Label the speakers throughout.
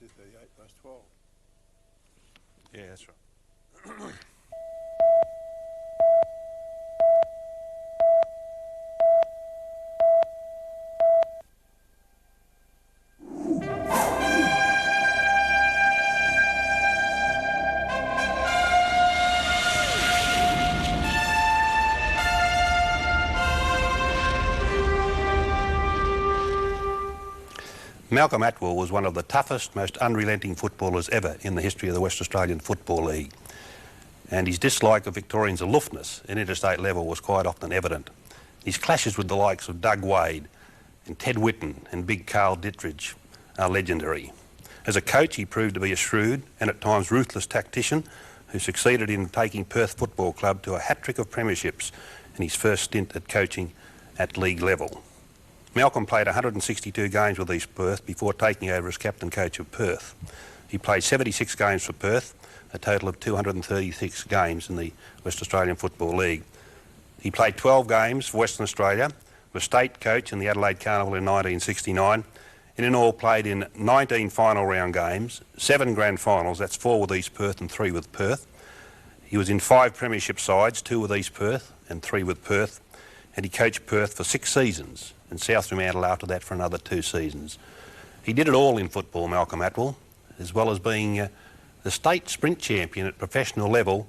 Speaker 1: 238 plus 12.
Speaker 2: Yeah, that's right. Malcolm Atwell was one of the toughest, most unrelenting footballers ever in the history of the West Australian Football League. And his dislike of Victorians' aloofness at interstate level was quite often evident. His clashes with the likes of Doug Wade and Ted Whitten and big Carl Dittridge are legendary. As a coach, he proved to be a shrewd and at times ruthless tactician who succeeded in taking Perth Football Club to a hat-trick of premierships in his first stint at coaching at league level. Malcolm played 162 games with East Perth before taking over as captain coach of Perth. He played 76 games for Perth, a total of 236 games in the West Australian Football League. He played 12 games for Western Australia, was state coach in the Adelaide Carnival in 1969, and in all played in 19 final round games, 7 grand finals, that's 4 with East Perth and 3 with Perth. He was in 5 premiership sides, 2 with East Perth and 3 with Perth, and he coached Perth for 6 seasons, and South Fremantle after that for another 2 seasons. He did it all in football, Malcolm Atwell, as well as being the state sprint champion at professional level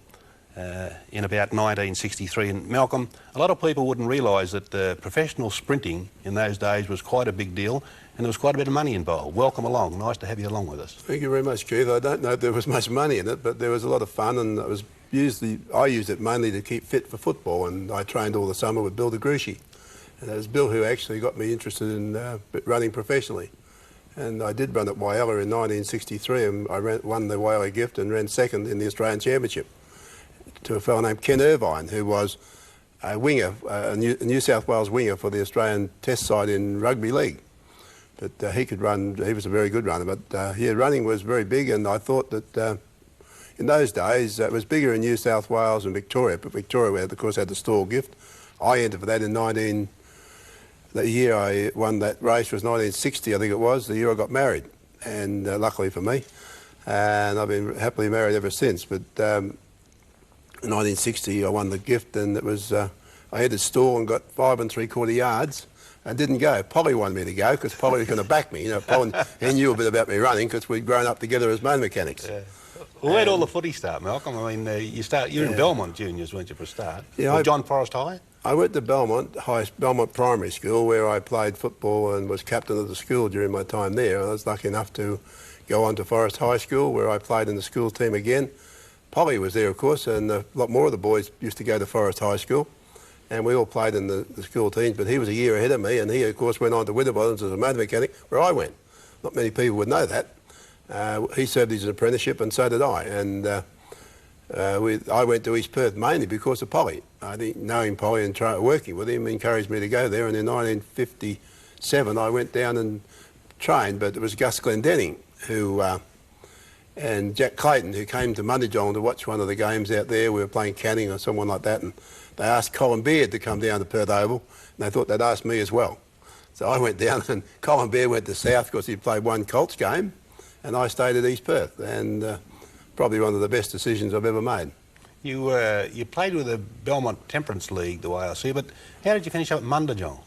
Speaker 2: in about 1963. And Malcolm, a lot of people wouldn't realise that professional sprinting in those days was quite a big deal, and there was quite a bit of money involved. Welcome along. Nice to have you along with us.
Speaker 1: Thank you very much, Keith. I don't know if there was much money in it, but there was a lot of fun, and I used it mainly to keep fit for football, and I trained all the summer with Bill DeGruchy. And it was Bill who actually got me interested in running professionally. And I did run at Whyalla in 1963, and I won the Whyalla Gift and ran second in the Australian Championship to a fellow named Ken Irvine, who was a winger, a New South Wales winger for the Australian Test side in rugby league. But he could run, he was a very good runner, but yeah, running was very big, and I thought that in those days it was bigger in New South Wales and Victoria, but Victoria, of course, had the Stawell Gift. I entered for that in the year I won that race was 1960, I think it was, the year I got married, and luckily for me. And I've been happily married ever since. But in 1960 I won the Gift, and it was, I headed Stawell and got 5 3/4 yards and didn't go. Polly wanted me to go because Polly was going to back me. You know, Polly, he knew a bit about me running because we'd grown up together as motor mechanics.
Speaker 2: Yeah. Well, where'd all the footy start, Malcolm? I mean, you're in Belmont Juniors, weren't you, for a start? Yeah, or John Forrest High?
Speaker 1: I went to Belmont Primary School, where I played football and was captain of the school during my time there. I was lucky enough to go on to Forest High School, where I played in the school team again. Polly was there, of course, and a lot more of the boys used to go to Forest High School, and we all played in the school teams, but he was a year ahead of me, and he, of course, went on to Winterbottoms as a motor mechanic, where I went. Not many people would know that. He served his apprenticeship, and so did I. And I went to East Perth mainly because of Polly. I think knowing Polly and working with him encouraged me to go there. And in 1957, I went down and trained, but it was Gus Glendenning and Jack Clayton who came to Mundijong to watch one of the games out there. We were playing Canning or someone like that, and they asked Colin Baird to come down to Perth Oval, and they thought they'd ask me as well. So I went down, and Colin Baird went to South because he played one Colts game, and I stayed at East Perth, and probably one of the best decisions I've ever made.
Speaker 2: You played with the Belmont Temperance League, the way I see it, but how did you finish up at Mundijong?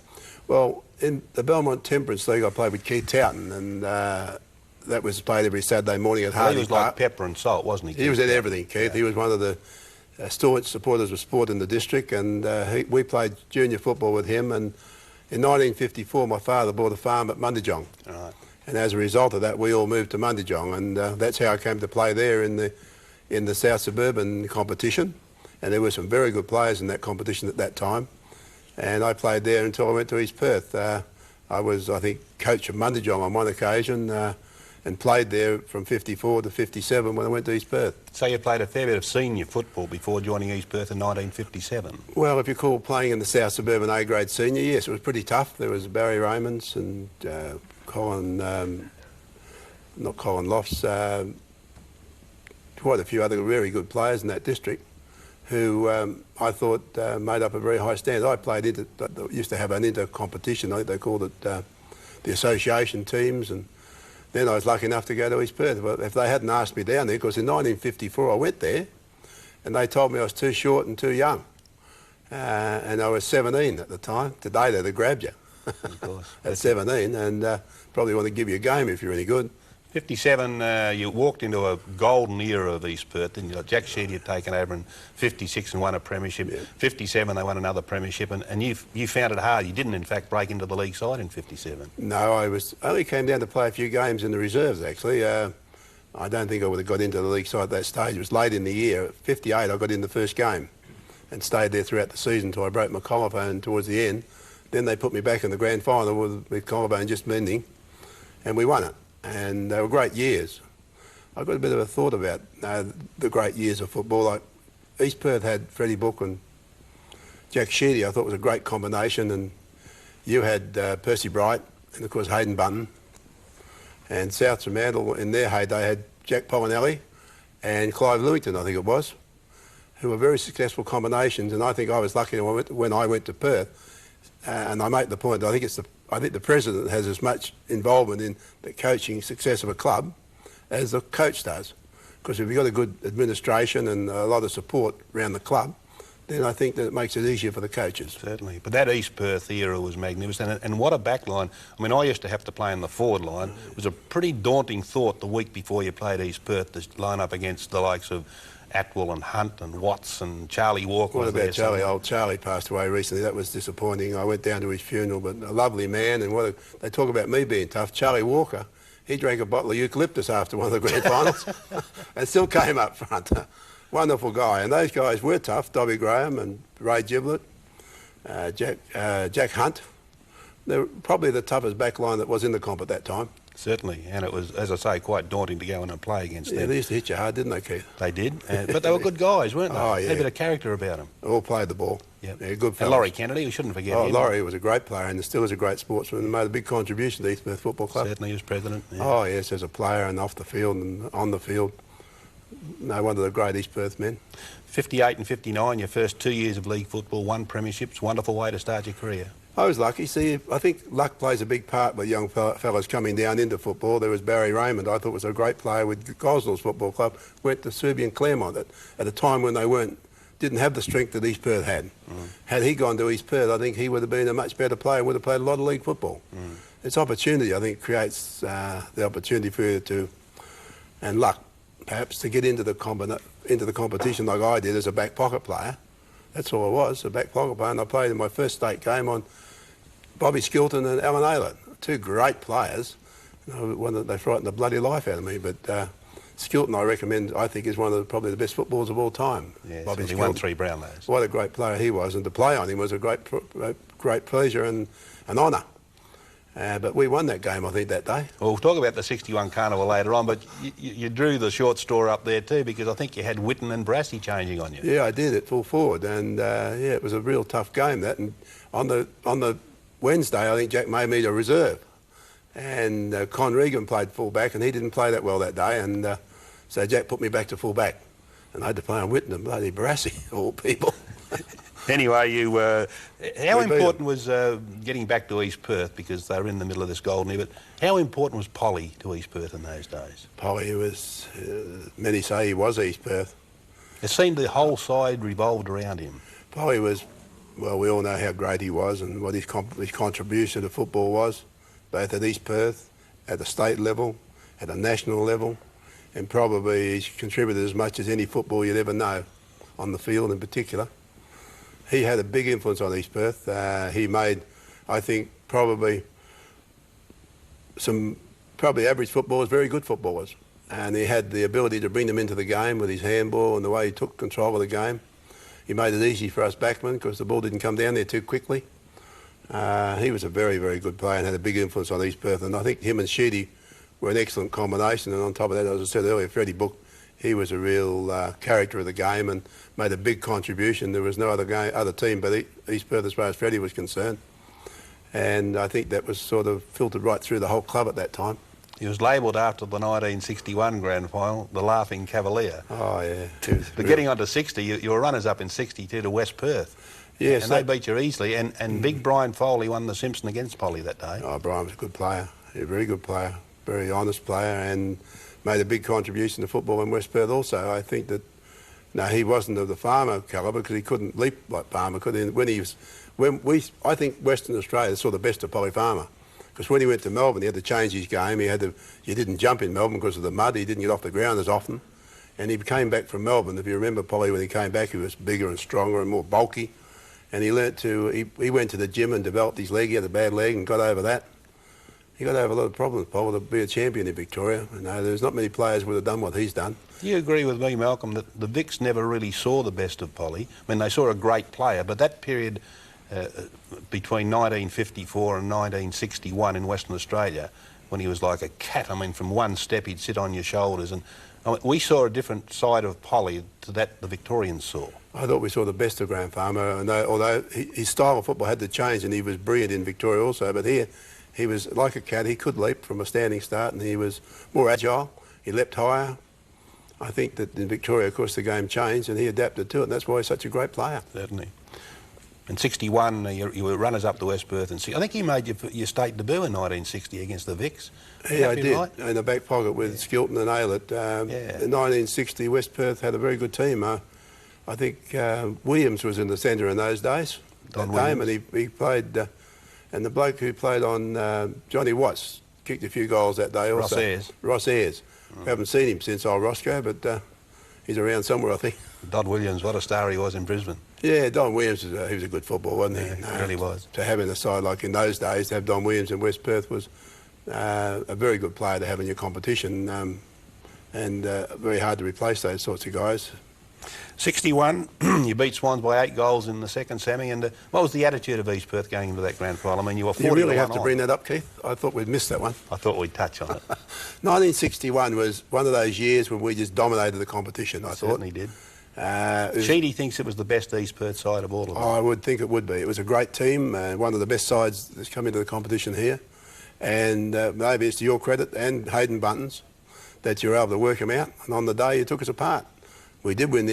Speaker 1: Well, in the Belmont Temperance League I played with Keith Towton, and that was played every Saturday morning at Hardy
Speaker 2: Park. He was like pepper and salt, wasn't he?
Speaker 1: He was at everything, Keith. Yeah. He was one of the staunch supporters of sport in the district, and we played junior football with him, and in 1954 my father bought a farm at Mundijong. Right. And as a result of that, we all moved to Mundijong, and that's how I came to play there in the South Suburban competition. And there were some very good players in that competition at that time. And I played there until I went to East Perth. I was, I think, coach of Mundijong on one occasion, and played there from 54 to 57 when I went to East Perth.
Speaker 2: So you played a fair bit of senior football before joining East Perth in 1957?
Speaker 1: Well, if you call playing in the South Suburban A-grade senior, yes, it was pretty tough. There was Barry Raymonds and not Colin Lofts, quite a few other very good players in that district who I thought made up a very high standard. I played used to have an inter-competition, I think they called it the association teams, and then I was lucky enough to go to East Perth. But if they hadn't asked me down there, because in 1954 I went there, and they told me I was too short and too young. And I was 17 at the time. Today they'd have grabbed you
Speaker 2: Of course.
Speaker 1: at 17, and probably want to give you a game if you're any good.
Speaker 2: 57, you walked into a golden era of East Perth, didn't you? Jack Sheedy had taken over in 56 and won a premiership.
Speaker 1: Yeah.
Speaker 2: 57, they won another premiership, and you found it hard. You didn't, in fact, break into the league side in 57.
Speaker 1: No, I only came down to play a few games in the reserves, actually. I don't think I would have got into the league side at that stage. It was late in the year. 58, I got in the first game and stayed there throughout the season until I broke my collarbone towards the end. Then they put me back in the grand final with collarbone just mending, and we won it. And they were great years. I've got a bit of a thought about the great years of football. Like East Perth had Freddie Book and Jack Sheedy. I thought was a great combination. And you had Percy Bright and of course Hayden Bunton. And South Fremantle in their heyday had Jack Polinelli and Clive Lewington, I think it was, who were very successful combinations. And I think I was lucky when I went to Perth. And I make the point that I think the president has as much involvement in the coaching success of a club as the coach does. Because if you've got a good administration and a lot of support around the club, then I think that it makes it easier for the coaches.
Speaker 2: Certainly. But that East Perth era was magnificent. And what a back line. I mean, I used to have to play in the forward line. It was a pretty daunting thought the week before you played East Perth to line up against the likes of Atwell and Hunt and Watts and Charlie Walker.
Speaker 1: What about Charlie? Old Charlie passed away recently. That was disappointing. I went down to his funeral, but a lovely man. And they talk about me being tough. Charlie Walker, he drank a bottle of eucalyptus after one of the grand finals and still came up front. Wonderful guy. And those guys were tough. Dobby Graham and Ray Giblett, Jack Hunt. They were probably the toughest back line that was in the comp at that time.
Speaker 2: Certainly, and it was, as I say, quite daunting to go in and play against them.
Speaker 1: Yeah, they used to hit you hard, didn't they, Keith?
Speaker 2: They did, but they were good guys, weren't they?
Speaker 1: Oh, yeah.
Speaker 2: Had a bit of character about them.
Speaker 1: All played the ball.
Speaker 2: Yep.
Speaker 1: Yeah, good fellas.
Speaker 2: And Laurie Kennedy, we shouldn't forget him.
Speaker 1: Laurie was a great player and still is a great sportsman and made a big contribution to East Perth Football Club.
Speaker 2: Certainly, he was president. Yeah.
Speaker 1: Oh, yes, as a player and off the field and on the field. No, one of the great East Perth men.
Speaker 2: 58 and 59, your first 2 years of league football, won premierships, wonderful way to start your career.
Speaker 1: I was lucky. See, I think luck plays a big part with young fellas coming down into football. There was Barry Raymond, I thought was a great player with Gosnell's Football Club, went to Serbian Claremont at a time when they didn't have the strength that East Perth had. Had he gone to East Perth, I think he would have been a much better player, would have played a lot of league football. It's opportunity, I think, creates the opportunity for you to, and luck, perhaps, to get into the competition like I did as a back pocket player. That's all I was, a back pocket player, and I played in my first state game on Bobby Skilton and Alan Aylett, two great players. They frightened the bloody life out of me, but Skilton, I think, is one of probably the best footballers of all time.
Speaker 2: Yeah,
Speaker 1: Bobby
Speaker 2: he won 3 Brownlows.
Speaker 1: What a great player he was, and to play on him was a great pleasure and an honour. But we won that game, I think, that day.
Speaker 2: Well, we'll talk about the 61 Carnival later on, but you drew the short straw up there too, because I think you had Witten and Brassey changing on you.
Speaker 1: Yeah, I did at full forward, and yeah, it was a real tough game, that. And on the Wednesday, I think Jack made me a reserve, and Con Regan played full back, and he didn't play that well that day, and so Jack put me back to full back, and I had to play on Witten and bloody Brassey, all people.
Speaker 2: Anyway, how important was getting back to East Perth, because they were in the middle of this golden era, but how important was Polly to East Perth in those days?
Speaker 1: Polly was, many say he was East Perth.
Speaker 2: It seemed the whole side revolved around him.
Speaker 1: Polly was, well, we all know how great he was and what his contribution to football was, both at East Perth, at the state level, at a national level, and probably he's contributed as much as any football you'd ever know, on the field in particular. He had a big influence on East Perth. He made, I think, probably average footballers very good footballers. And he had the ability to bring them into the game with his handball and the way he took control of the game. He made it easy for us backmen because the ball didn't come down there too quickly. He was a very, very good player and had a big influence on East Perth. And I think him and Sheedy were an excellent combination. And on top of that, as I said earlier, Freddie Book, he was a real character of the game and made a big contribution. There was no other team but East Perth as far as Freddie was concerned. And I think that was sort of filtered right through the whole club at that time.
Speaker 2: He was labelled after the 1961 grand final, the Laughing Cavalier.
Speaker 1: Oh, yeah.
Speaker 2: But getting on to 60, you were runners-up in 62 to West Perth.
Speaker 1: Yes.
Speaker 2: And they beat you easily. And big Brian Foley won the Simpson against Polly that day.
Speaker 1: Oh, Brian was a good player. A very good player. very honest player, and made a big contribution to football in West Perth also. I think that, no, he wasn't of the Farmer calibre because he couldn't leap like Farmer could. I think Western Australia saw the best of Polly Farmer, because when he went to Melbourne, he had to change his game. He didn't jump in Melbourne because of the mud. He didn't get off the ground as often. And he came back from Melbourne. If you remember Polly, when he came back, he was bigger and stronger and more bulky. And he went to the gym and developed his leg. He had a bad leg and got over that. He got over a lot of problems, Paul, to be a champion in Victoria. You know, there's not many players would have done what he's done.
Speaker 2: Do you agree with me, Malcolm, that the Vics never really saw the best of Polly? I mean, they saw a great player, but that period between 1954 and 1961 in Western Australia, when he was like a cat, I mean, from one step he'd sit on your shoulders, and I mean, we saw a different side of Polly to that the Victorians saw. I
Speaker 1: thought we saw the best of Graham Farmer, and although his style of football had to change, and he was brilliant in Victoria also, but here he was like a cat. He could leap from a standing start, and he was more agile. He leapt higher. I think that in Victoria, of course, the game changed, and he adapted to it, and that's why he's such a great player.
Speaker 2: Certainly. In 61, you were runners up to West Perth, and I think you made your state debut in 1960 against the Vics.
Speaker 1: Yeah, I did, right? In the back pocket with Skilton and Aylett. In 1960, West Perth had a very good team. I think Williams was in the centre in those days.
Speaker 2: Don Williams.
Speaker 1: And he played, and the bloke who played on Johnny Watts kicked a few goals that day also. Ross Ayres. We haven't seen him since old Roscoe, but he's around somewhere, I think.
Speaker 2: Don Williams, what a star he was in Brisbane.
Speaker 1: Yeah, Don Williams, he was a good footballer, wasn't he?
Speaker 2: Yeah, he really was.
Speaker 1: To have in a side like in those days, to have Don Williams in West Perth was a very good player to have in your competition, and very hard to replace those sorts of guys.
Speaker 2: 61, you beat Swans by 8 goals in the second semi, and what was the attitude of East Perth going into that grand final? I mean, you were 40
Speaker 1: You really have to bring that up, Keith. I thought we'd missed that one.
Speaker 2: I thought we'd touch on it.
Speaker 1: 1961 was one of those years when we just dominated the competition, I thought.
Speaker 2: Certainly did. Sheedy thinks it was the best East Perth side of all of them.
Speaker 1: I would think it would be. It was a great team, one of the best sides that's come into the competition here. And maybe it's to your credit and Hayden Bunton's that you're able to work them out. And on the day, you took us apart. We did win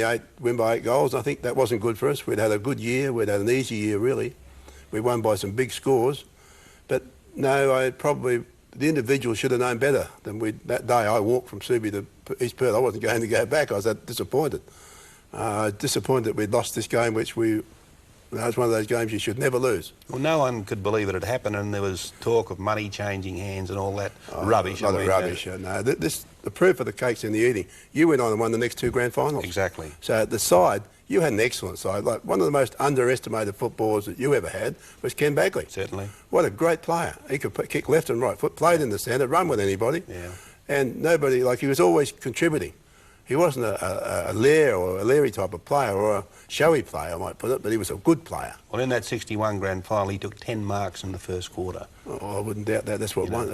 Speaker 1: by 8 goals. I think that wasn't good for us. We'd had a good year. We'd had an easy year, really. We won by some big scores. But no, the individual should have known better than that day. I walked from Subi to East Perth. I wasn't going to go back. I was that disappointed. Disappointed that we'd lost this game, which it's one of those games you should never lose.
Speaker 2: Well, no one could believe it had happened, and there was talk of money changing hands and all that rubbish.
Speaker 1: A lot of rubbish. No, the proof of the cake's in the eating. You went on and won the next 2 grand finals.
Speaker 2: Exactly.
Speaker 1: So at the side, you had an excellent side. Like one of the most underestimated footballers that you ever had was Ken Bagley.
Speaker 2: Certainly.
Speaker 1: What a great player. He could kick left and right foot, played in the centre, run with anybody.
Speaker 2: Yeah.
Speaker 1: And nobody, he was always contributing. He wasn't a Lair or a Leary type of player, or a showy player, I might put it, but he was a good player.
Speaker 2: Well, in that 61 grand final, he took 10 marks in the first quarter.
Speaker 1: Oh, I wouldn't doubt that. That's what won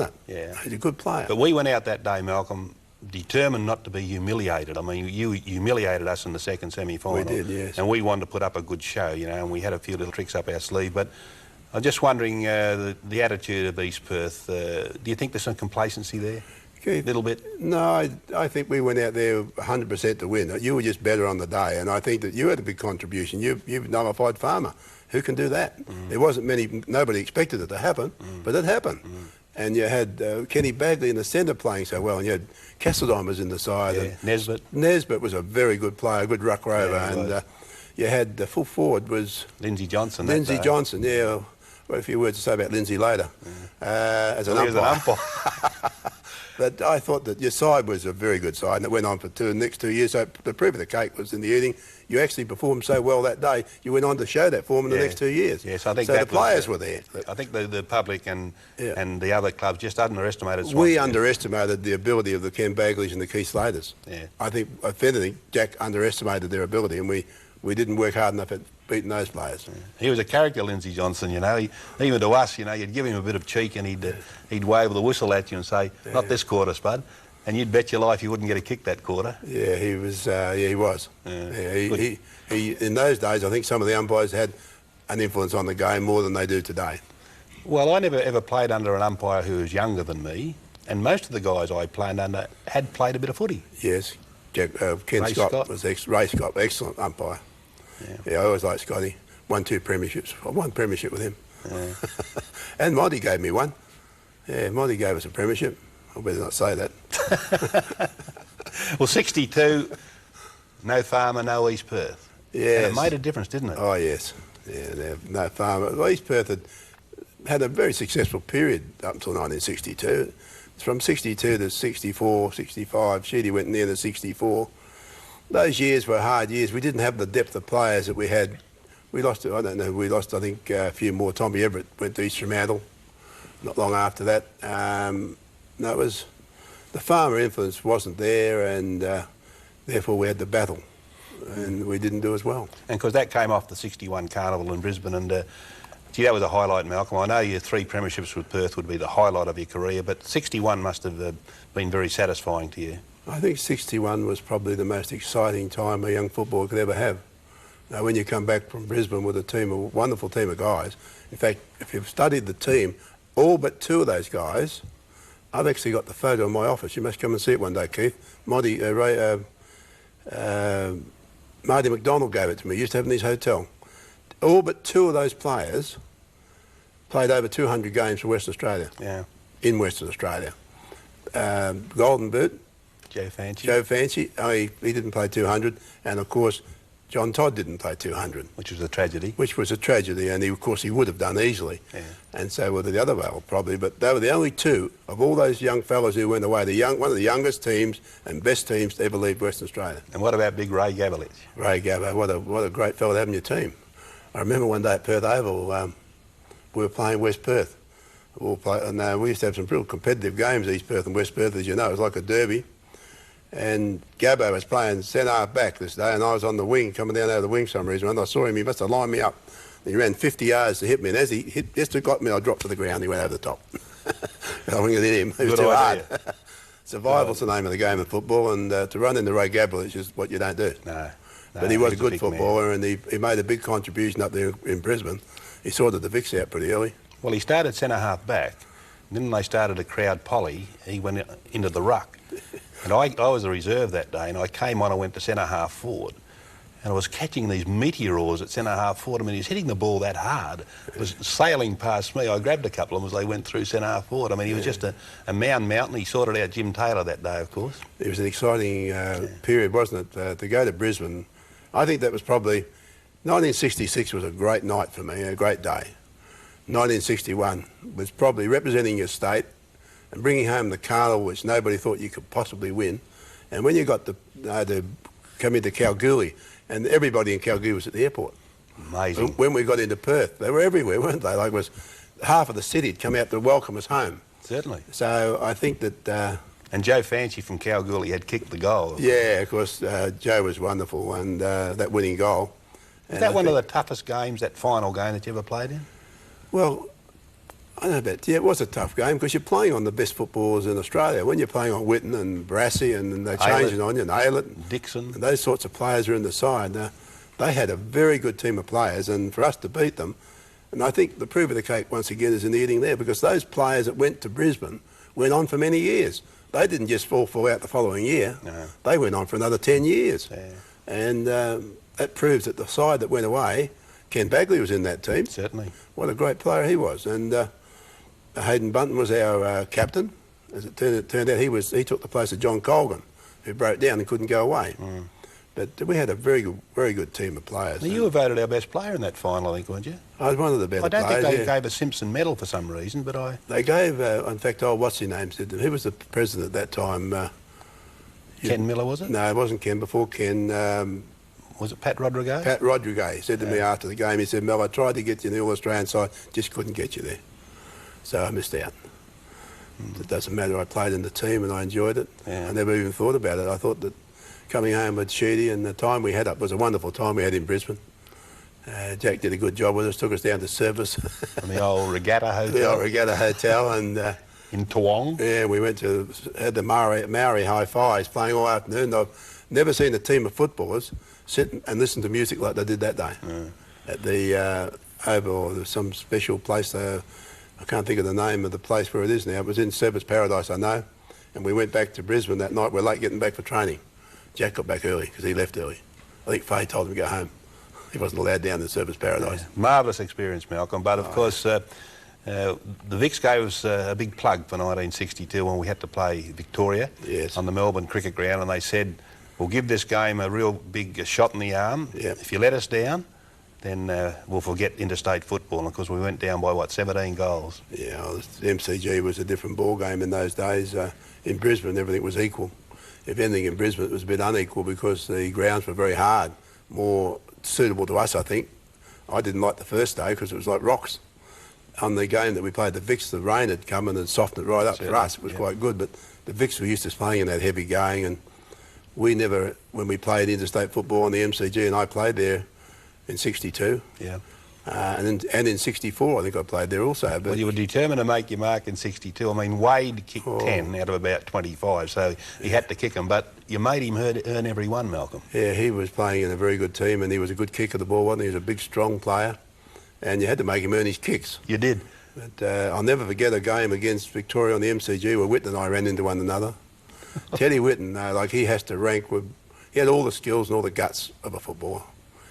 Speaker 1: it.
Speaker 2: Yeah.
Speaker 1: He's a good player.
Speaker 2: But we went out that day, Malcolm, determined not to be humiliated. I mean, you humiliated us in the second semi-final.
Speaker 1: We did, yes.
Speaker 2: And we wanted to put up a good show, and we had a few little tricks up our sleeve. But I'm just wondering, the attitude of East Perth, do you think there's some complacency there? A little bit?
Speaker 1: No, I think we went out there 100% to win. You were just better on the day, and I think that you had a big contribution. You've nullified Farmer. Who can do that? There wasn't nobody expected it to happen, but it happened. And you had Kenny Bagley in the centre playing so well, and you had Castledine was in the side.
Speaker 2: Yeah,
Speaker 1: and Nesbitt was a very good player, a good ruck rover, and you had the full forward was...
Speaker 2: Lindsay Johnson.
Speaker 1: Johnson, yeah. Well, a few words to say about Lindsay later. As an umpire. But I thought that your side was a very good side, and it went on for the next 2 years. So the proof of the cake was in the eating. You actually performed so well that day, you went on to show that form in the next 2 years.
Speaker 2: Yes, I think
Speaker 1: so. The players were there.
Speaker 2: I think the public and the other clubs just underestimated Swansea.
Speaker 1: We underestimated the ability of the Ken Bagleys and the Keith Slaters.
Speaker 2: Yeah.
Speaker 1: I think, if anything, Jack underestimated their ability, and we didn't work hard enough at beating those players.
Speaker 2: Yeah. He was a character, Lindsay Johnson, even to us, you'd give him a bit of cheek and he'd wave the whistle at you and say, not this quarter, Spud. And you'd bet your life he wouldn't get a kick that quarter.
Speaker 1: Yeah, he was. He was. He in those days, I think some of the umpires had an influence on the game more than they do today.
Speaker 2: Well, I never ever played under an umpire who was younger than me, and most of the guys I played under had played a bit of footy.
Speaker 1: Yes, Ken Scott was Ray Scott, excellent umpire. Yeah, I always liked Scotty. Won 2 premierships. I won premiership with him. Yeah. And Monty gave me one. Yeah, Monty gave us a premiership. I better not say that.
Speaker 2: Well, 62, no Farmer, no East Perth.
Speaker 1: Yes.
Speaker 2: And it made a difference, didn't it?
Speaker 1: Oh, yes. Yeah, no Farmer. Well, East Perth had a very successful period up until 1962. From 62 to 64, 65, Sheedy went near to 64. Those years were hard years. We didn't have the depth of players that we had. We lost, I don't know, I think, a few more. Tommy Everett went to East Fremantle not long after that. No, it was, the Farmer influence wasn't there, and therefore we had to battle, and we didn't do as well.
Speaker 2: And because that came off the 61 Carnival in Brisbane, and gee, that was a highlight, Malcolm. I know your 3 premierships with Perth would be the highlight of your career, but 61 must have been very satisfying to you.
Speaker 1: I think 61 was probably the most exciting time a young footballer could ever have. Now, when you come back from Brisbane with a wonderful team of guys, in fact, if you've studied the team, all but 2 of those guys, I've actually got the photo in my office. You must come and see it one day, Keith. Marty McDonald gave it to me. He used to have it in his hotel. All but 2 of those players played over 200 games for Western Australia.
Speaker 2: Yeah.
Speaker 1: In Western Australia. Golden Boot.
Speaker 2: Joe Fancy.
Speaker 1: Joe Fancy. He didn't play 200. And, of course, John Todd didn't play 200.
Speaker 2: Which was a tragedy.
Speaker 1: Which was a tragedy, and of course he would have done easily.
Speaker 2: Yeah.
Speaker 1: And so were the other well, probably. But they were the only 2 of all those young fellas who went away. One of the youngest teams and best teams to ever leave Western Australia.
Speaker 2: And what about big Ray Gabelich?
Speaker 1: Ray Gabbo, what a great fella to have in your team. I remember one day at Perth Oval, we were playing West Perth. And we used to have some real competitive games, East Perth and West Perth, as you know. It was like a derby. And Gabbo was playing centre-half back this day, and I was on the wing, coming down out of the wing for some reason, and I saw him. He must have lined me up. He ran 50 yards to hit me, and as he just got me, I dropped to the ground. He went over the top. I think it hit him. It was too hard. Survival's the name of the game of football, and to run into Ray Gabelich is what you don't do.
Speaker 2: No,
Speaker 1: but he was a good footballer, and he made a big contribution up there in Brisbane. He sorted the Vicks out pretty early.
Speaker 2: Well, he started centre-half back. Then they started a crowd poly. He went into the ruck. And I was a reserve that day, and I came on and went to centre-half forward. And I was catching these meteors at centre-half forward. I mean, he was hitting the ball that hard. It was sailing past me. I grabbed a couple of them as they went through centre-half forward. I mean, he was just a mountain. He sorted out Jim Taylor that day, of course.
Speaker 1: It was an exciting period, wasn't it, to go to Brisbane. I think that was probably... 1966 was a great night for me, a great day. 1961 was probably representing your state and bringing home the Carnival, which nobody thought you could possibly win. And when you got to come into Kalgoorlie, and everybody in Kalgoorlie was at the airport.
Speaker 2: Amazing.
Speaker 1: When we got into Perth, they were everywhere, weren't they? Like, half of the city had come out to welcome us home.
Speaker 2: Certainly.
Speaker 1: So I think that...
Speaker 2: and Joe Fancy from Kalgoorlie had kicked the goal.
Speaker 1: Yeah, of course, Joe was wonderful, and that winning goal.
Speaker 2: Is that one of the toughest games, that final game that you ever played in?
Speaker 1: Well, I don't know about, yeah, it was a tough game because you're playing on the best footballers in Australia. When you're playing on Whitten and Brassey and they're changing on you, and Aylett,
Speaker 2: Dixon,
Speaker 1: and those sorts of players are in the side. They had a very good team of players, and for us to beat them, and I think the proof of the cake once again is in the eating there, because those players that went to Brisbane went on for many years. They didn't just fall out the following year. No. They went on for another 10 years. Yeah. And that proves that the side that went away, Ken Bagley was in that team.
Speaker 2: Certainly.
Speaker 1: What a great player he was. And Hayden Bunton was our captain. As it turned out, he took the place of John Colgan, who broke down and couldn't go away. Mm. But we had a very good team of players.
Speaker 2: Well, you were voted our best player in that final, I think, weren't you?
Speaker 1: I was one of the better players.
Speaker 2: I don't think they gave a Simpson medal for some reason, but I...
Speaker 1: They gave, in fact, what's his name? He was the president at that time.
Speaker 2: Ken Miller, was it?
Speaker 1: No, it wasn't Ken. Before Ken...
Speaker 2: was it Pat Rodriguez?
Speaker 1: Pat Rodriguez said to me after the game, he said, Mel, I tried to get you in the All-Australian side, just couldn't get you there. So I missed out. It doesn't matter, I played in the team and I enjoyed it. Yeah. I never even thought about it. I thought that coming home with Sheedy and the time we had up was a wonderful time we had in Brisbane. Jack did a good job with us, took us down to service.
Speaker 2: And the old Regatta Hotel.
Speaker 1: The old Regatta Hotel. And
Speaker 2: in Toowong?
Speaker 1: Yeah, we had the Maori High Fives playing all afternoon. I've never seen a team of footballers sit and listen to music like they did that day. At the Oval, or there's some special place there. I can't think of the name of the place where it is now. It was in Surfers Paradise, I know. And we went back to Brisbane that night. We're late getting back for training. Jack got back early because he left early. I think Faye told him to go home. He wasn't allowed down in Surfers Paradise.
Speaker 2: Yeah. Marvellous experience, Malcolm. But of course, The Vicks gave us a big plug for 1962 when we had to play Victoria on the Melbourne cricket ground, and they said, we'll give this game a real big shot in the arm. If you let us down, then we'll forget interstate football. And of course we went down by, what, 17 goals?
Speaker 1: Yeah, well, the MCG was a different ball game in those days. In Brisbane, everything was equal. If anything, in Brisbane, it was a bit unequal because the grounds were very hard, more suitable to us, I think. I didn't like the first day because it was like rocks. On the game that we played, the Vicks, the rain had come and had softened it right up for us. It was quite good, but the Vicks were used to playing in that heavy going, and we never, when we played interstate football on the MCG, and I played there in 62. And in 64, I think I played there also. But
Speaker 2: well, you were determined to make your mark in 62. I mean, Wade kicked 10 out of about 25, so he had to kick them, but you made him earn every one, Malcolm.
Speaker 1: Yeah, he was playing in a very good team, and he was a good kicker of the ball, wasn't he? He was a big, strong player, and you had to make him earn his kicks.
Speaker 2: You did.
Speaker 1: But I'll never forget a game against Victoria on the MCG where Whitten and I ran into one another. Teddy Whitten, like, he has to rank with... He had all the skills and all the guts of a footballer.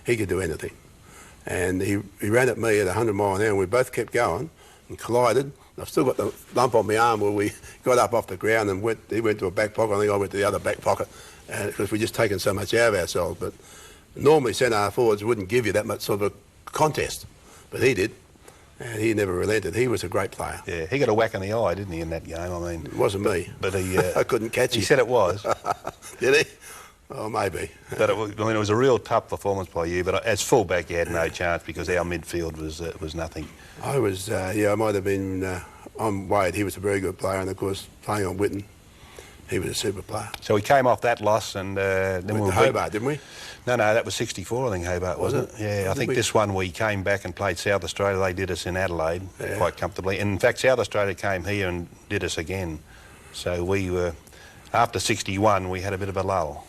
Speaker 1: He could do anything. And he ran at me at 100 mile an hour, and we both kept going and collided. I've still got the lump on my arm where we got up off the ground and he went to a back pocket. I think I went to the other back pocket because we'd just taken so much out of ourselves. But normally centre forwards wouldn't give you that much sort of a contest, but he did, and he never relented. He was a great plaer.
Speaker 2: Yeah, he got a whack in the eye, didn't he, in that game? I mean,
Speaker 1: it wasn't me.
Speaker 2: But he,
Speaker 1: I couldn't catch him.
Speaker 2: He said it was.
Speaker 1: Did he? Oh, maybe.
Speaker 2: But it was a real tough performance by you. But as fullback, you had no chance because our midfield was nothing.
Speaker 1: I was, I might have been on Wade. He was a very good player, and of course, playing on Whitten, he was a super player.
Speaker 2: So we came off that loss, and then we
Speaker 1: went to Hobart, didn't we?
Speaker 2: No, that was 64, I think, Hobart, wasn't it? Yeah, I think this one we came back and played South Australia. They did us in Adelaide quite comfortably. And in fact, South Australia came here and did us again. So we were, after 61, we had a bit of a lull.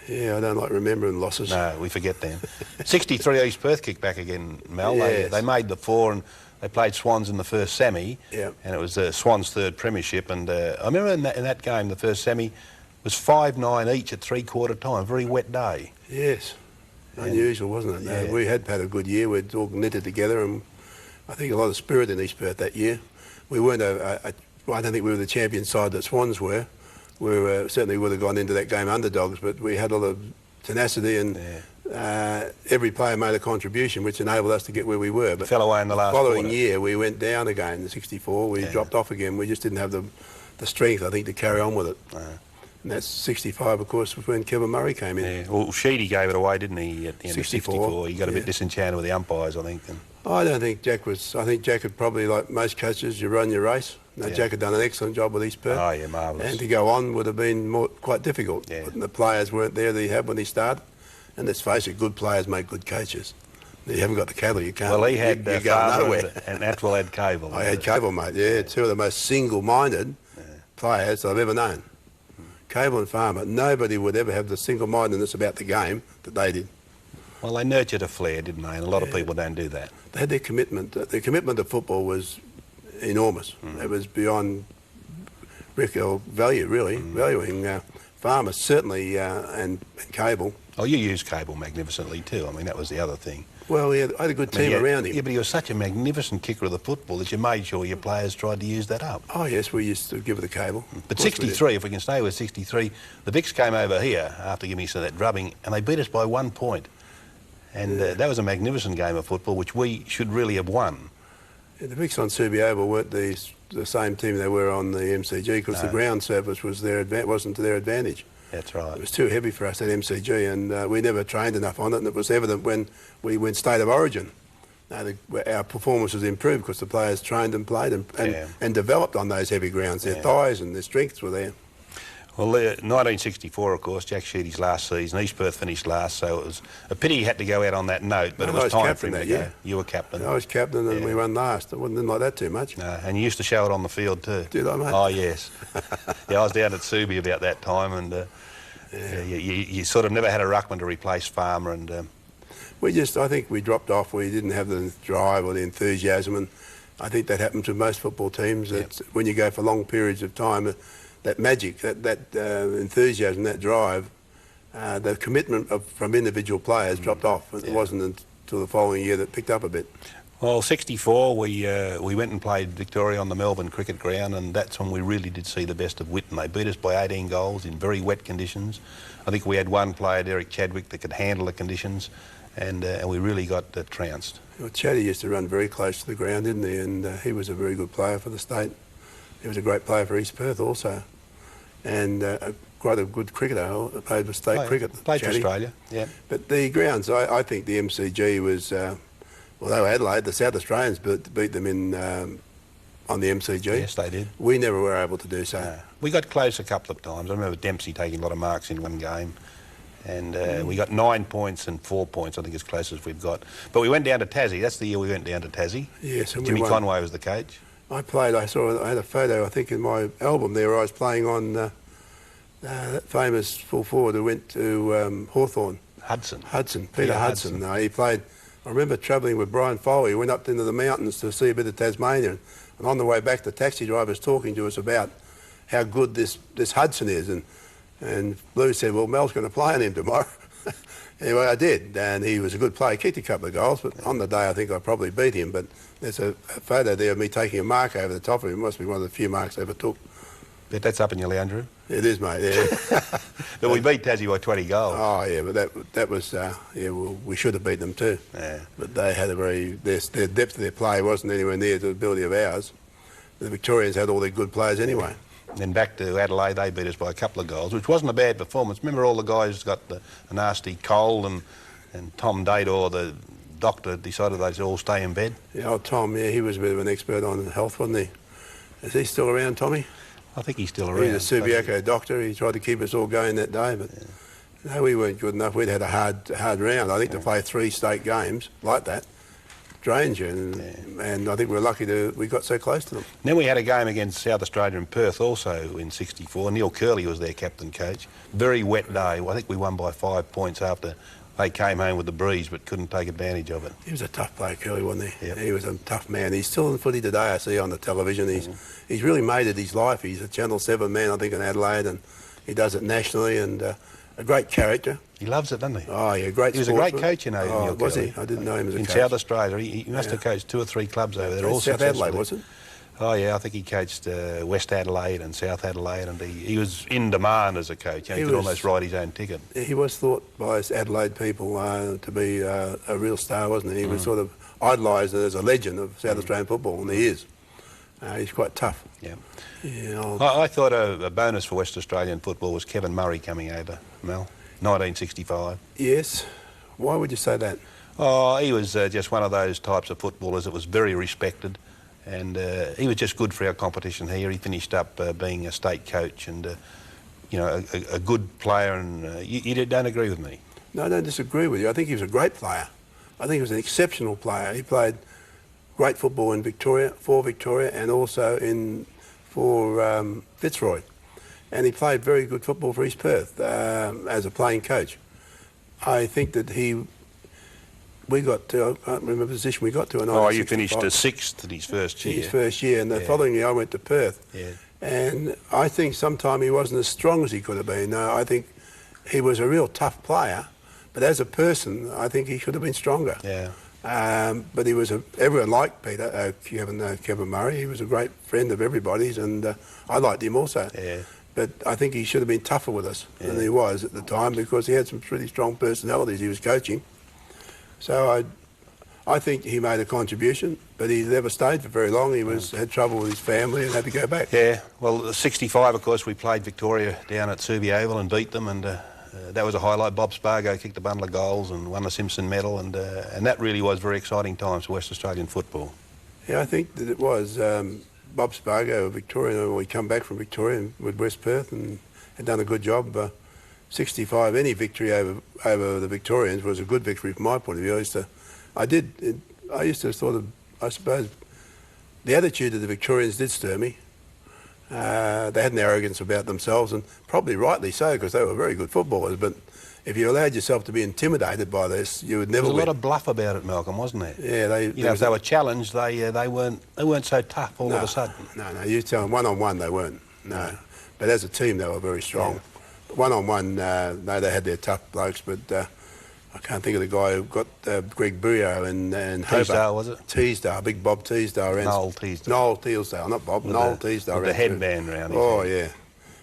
Speaker 1: Yeah, I don't like remembering losses.
Speaker 2: No, we forget them. 63, East Perth kicked back again, Mel.
Speaker 1: Yes.
Speaker 2: They made the 4 and they played Swans in the first semi.
Speaker 1: Yeah.
Speaker 2: And it was the Swans' third premiership. And I remember in that game, the first semi, was 5-9 each at three-quarter time. Very wet day.
Speaker 1: Yes. Unusual, wasn't it?
Speaker 2: Yeah.
Speaker 1: We had a good year. We'd all knitted together, and I think a lot of spirit in East Perth that year. We weren't I don't think we were the champion side that Swans were. We certainly would have gone into that game underdogs, but we had a lot of tenacity, and every player made a contribution, which enabled us to get where we were. But
Speaker 2: fell away in the last
Speaker 1: following
Speaker 2: quarter.
Speaker 1: year, we went down again in 64. We dropped off again. We just didn't have the strength, I think, to carry on with it. And that's 65, of course, was when Kevin Murray came in.
Speaker 2: Yeah. Well, Sheedy gave it away, didn't he, at the end of 64? He got a bit disenchanted with the umpires, I think. And
Speaker 1: I don't think Jack was... I think Jack had probably, like most coaches, you run your race. No, Jack had done an excellent job with East Perth.
Speaker 2: Oh, yeah, marvellous.
Speaker 1: And to go on would have been quite difficult.
Speaker 2: Yeah.
Speaker 1: But the players weren't there that he had when he started. And let's face it, good players make good coaches. You haven't got the cattle, you can't...
Speaker 2: Well, he had
Speaker 1: you go nowhere.
Speaker 2: And Atwell had Cable.
Speaker 1: I had Cable, mate, yeah. Two of the most single-minded players I've ever known. Cable and Farmer. Nobody would ever have the single-mindedness about the game that they did.
Speaker 2: Well, they nurtured a flair, didn't they? And a lot of people don't do that.
Speaker 1: They had their commitment. Their commitment to football was enormous. It was beyond value, really. Valuing Farmer, certainly, and Cable.
Speaker 2: Oh, you used Cable magnificently too. I mean, that was the other thing.
Speaker 1: Well, I had a good team around him.
Speaker 2: Yeah, but he was such a magnificent kicker of the football that you made sure your players tried to use that up.
Speaker 1: Oh, yes, we used to give it the Cable.
Speaker 2: But 63, if we can stay with 63, the Vicks came over here after giving us that drubbing, and they beat us by 1 point. And that was a magnificent game of football, which we should really have won.
Speaker 1: Yeah, the Vicks on Subi Oval weren't the same team they were on the MCG because the ground surface was wasn't to their advantage.
Speaker 2: That's right.
Speaker 1: It was too heavy for us at MCG, and we never trained enough on it, and it was evident when we went State of Origin. Our performance was improved because the players trained and played and developed on those heavy grounds. Their thighs and their strengths were there.
Speaker 2: Well, 1964, of course, Jack Sheedy's last season. East Perth finished last, so it was a pity he had to go out on that note, but it was time for him to go. You were captain.
Speaker 1: I was captain, and we won last. I didn't like that too much.
Speaker 2: No, and you used to show it on the field too.
Speaker 1: Did I, mate?
Speaker 2: Oh, yes. Yeah, I was down at Subi about that time, and you sort of never had a ruckman to replace Farmer, and
Speaker 1: I think we dropped off. We didn't have the drive or the enthusiasm, and I think that happens with most football teams. That when you go for long periods of time, that magic, that enthusiasm, that drive, the commitment from individual players dropped off. It wasn't until the following year that picked up a bit.
Speaker 2: Well, 64, we went and played Victoria on the Melbourne Cricket Ground, and that's when we really did see the best of Whitten. They beat us by 18 goals in very wet conditions. I think we had one player, Derek Chadwick, that could handle the conditions, and we really got trounced.
Speaker 1: Well, Chaddy used to run very close to the ground, didn't he? And he was a very good player for the state. He was a great player for East Perth also, and quite a good cricketer. Played for state cricket.
Speaker 2: Played
Speaker 1: Chaddy.
Speaker 2: for Australia, yeah.
Speaker 1: But the grounds, I think the MCG was, well, they were Adelaide. The South Australians beat them in on the MCG.
Speaker 2: Yes, they did.
Speaker 1: We never were able to do so.
Speaker 2: No. We got close a couple of times. I remember Dempsey taking a lot of marks in one game. And we got 9 points and 4 points, I think, as close as we've got. But we went down to Tassie. That's the year we went down to Tassie.
Speaker 1: Yes, and
Speaker 2: Jimmy Conway was the coach.
Speaker 1: I played. I had a photo, I think, in my album there. I was playing on that famous full forward who went to Hawthorn. Peter Hudson. No, he played. I remember travelling with Brian Foley. We went up into the mountains to see a bit of Tasmania, and on the way back, the taxi driver was talking to us about how good this Hudson is, and Blue said, well, Mel's going to play on him tomorrow. Anyway, I did, and he was a good player. He kicked a couple of goals, but on the day I think I probably beat him. But there's a photo there of me taking a mark over the top of him. It must be one of the few marks I ever took.
Speaker 2: Bet that's up in your lounge room?
Speaker 1: It is, mate, yeah.
Speaker 2: But we beat Tassie by 20 goals.
Speaker 1: Oh, yeah, but that was, well, we should have beaten them too.
Speaker 2: Yeah.
Speaker 1: But they had their depth of their play wasn't anywhere near the ability of ours. The Victorians had all their good players anyway.
Speaker 2: And then back to Adelaide, they beat us by a couple of goals, which wasn't a bad performance. Remember all the guys got the nasty cold, and Tom Dador, the doctor, decided they'd all stay in bed?
Speaker 1: Yeah, old Tom, yeah, he was a bit of an expert on health, wasn't he? Is he still around, Tommy?
Speaker 2: I think he's still around.
Speaker 1: He's a Subiaco doctor. He tried to keep us all going that day, but no, we weren't good enough. We'd had a hard round. I think to play 3 state games like that drains you, and I think we're lucky we got so close to them.
Speaker 2: Then we had a game against South Australia in Perth also in 64. Neil Curley was their captain coach. Very wet day. I think we won by 5 points after they came home with the breeze but couldn't take advantage of it.
Speaker 1: He was a tough player, Curley, wasn't he?
Speaker 2: Yep.
Speaker 1: He was a tough man. He's still in footy today, I see on the television. He's really made it his life. He's a Channel 7 man, I think, in Adelaide, and he does it nationally, and a great character.
Speaker 2: He loves it, doesn't he?
Speaker 1: Oh, yeah, great.
Speaker 2: He was a great coach, you know.
Speaker 1: Oh, was he? I didn't know him as a coach.
Speaker 2: In South Australia. He must have coached 2 or 3 clubs over there. All
Speaker 1: South Adelaide, was it?
Speaker 2: Oh, yeah, I think he coached West Adelaide and South Adelaide, and he was in demand as a coach. You know, he could almost write his own ticket.
Speaker 1: He was thought by us Adelaide people to be a real star, wasn't he? He was sort of idolised as a legend of South Australian football, and he is. He's quite tough.
Speaker 2: Yeah.
Speaker 1: Yeah.
Speaker 2: I thought a bonus for West Australian football was Kevin Murray coming over, Mel, 1965.
Speaker 1: Yes. Why would you say that?
Speaker 2: Oh, he was just one of those types of footballers that was very respected, and he was just good for our competition here. He finished up being a state coach and, you know, a good player, and you don't agree with me?
Speaker 1: No, I don't disagree with you. I think he was a great player. I think he was an exceptional player. He played great football in Victoria, and also for Fitzroy. And he played very good football for East Perth as a playing coach. I think that we got to, I can't remember the position we got to in 1965.
Speaker 2: Oh, you finished 6th in his first year.
Speaker 1: His first year, and the following year I went to Perth.
Speaker 2: Yeah.
Speaker 1: And I think sometime he wasn't as strong as he could have been. I think he was a real tough player, but as a person, I think he should have been stronger.
Speaker 2: Yeah.
Speaker 1: But he was everyone liked Kevin Murray. He was a great friend of everybody's, and I liked him also.
Speaker 2: Yeah.
Speaker 1: But I think he should have been tougher with us than he was at the time, because he had some pretty strong personalities he was coaching. So I think he made a contribution, but he never stayed for very long. He had trouble with his family and had to go back.
Speaker 2: Yeah, well, 65, of course, we played Victoria down at Subi Oval and beat them, and that was a highlight. Bob Spargo kicked a bundle of goals and won the Simpson medal, and that really was very exciting times for West Australian football.
Speaker 1: Yeah, I think that it was. Bob Spargo of Victoria, we come back from Victoria with West Perth and had done a good job. 65, any victory over the Victorians was a good victory from my point of view. I used to sort of, I suppose, the attitude of the Victorians did stir me. They had an arrogance about themselves, and probably rightly so, because they were very good footballers. But if you allowed yourself to be intimidated by this, you would never win.
Speaker 2: There was a lot of bluff about it, Malcolm, wasn't there?
Speaker 1: Yeah,
Speaker 2: if they were challenged, they weren't so tough all of a sudden.
Speaker 1: No, you tell them one-on-one they weren't. No, but as a team they were very strong. Yeah. One-on-one, no, they had their tough blokes, but I can't think of the guy who got Greg Brio and
Speaker 2: Teasdale, was it?
Speaker 1: Teasdale, big Bob Teasdale.
Speaker 2: Noel Teasdale.
Speaker 1: Noel Teasdale, not Bob, Noel Teasdale.
Speaker 2: With the headband round his
Speaker 1: Oh,
Speaker 2: head.
Speaker 1: yeah.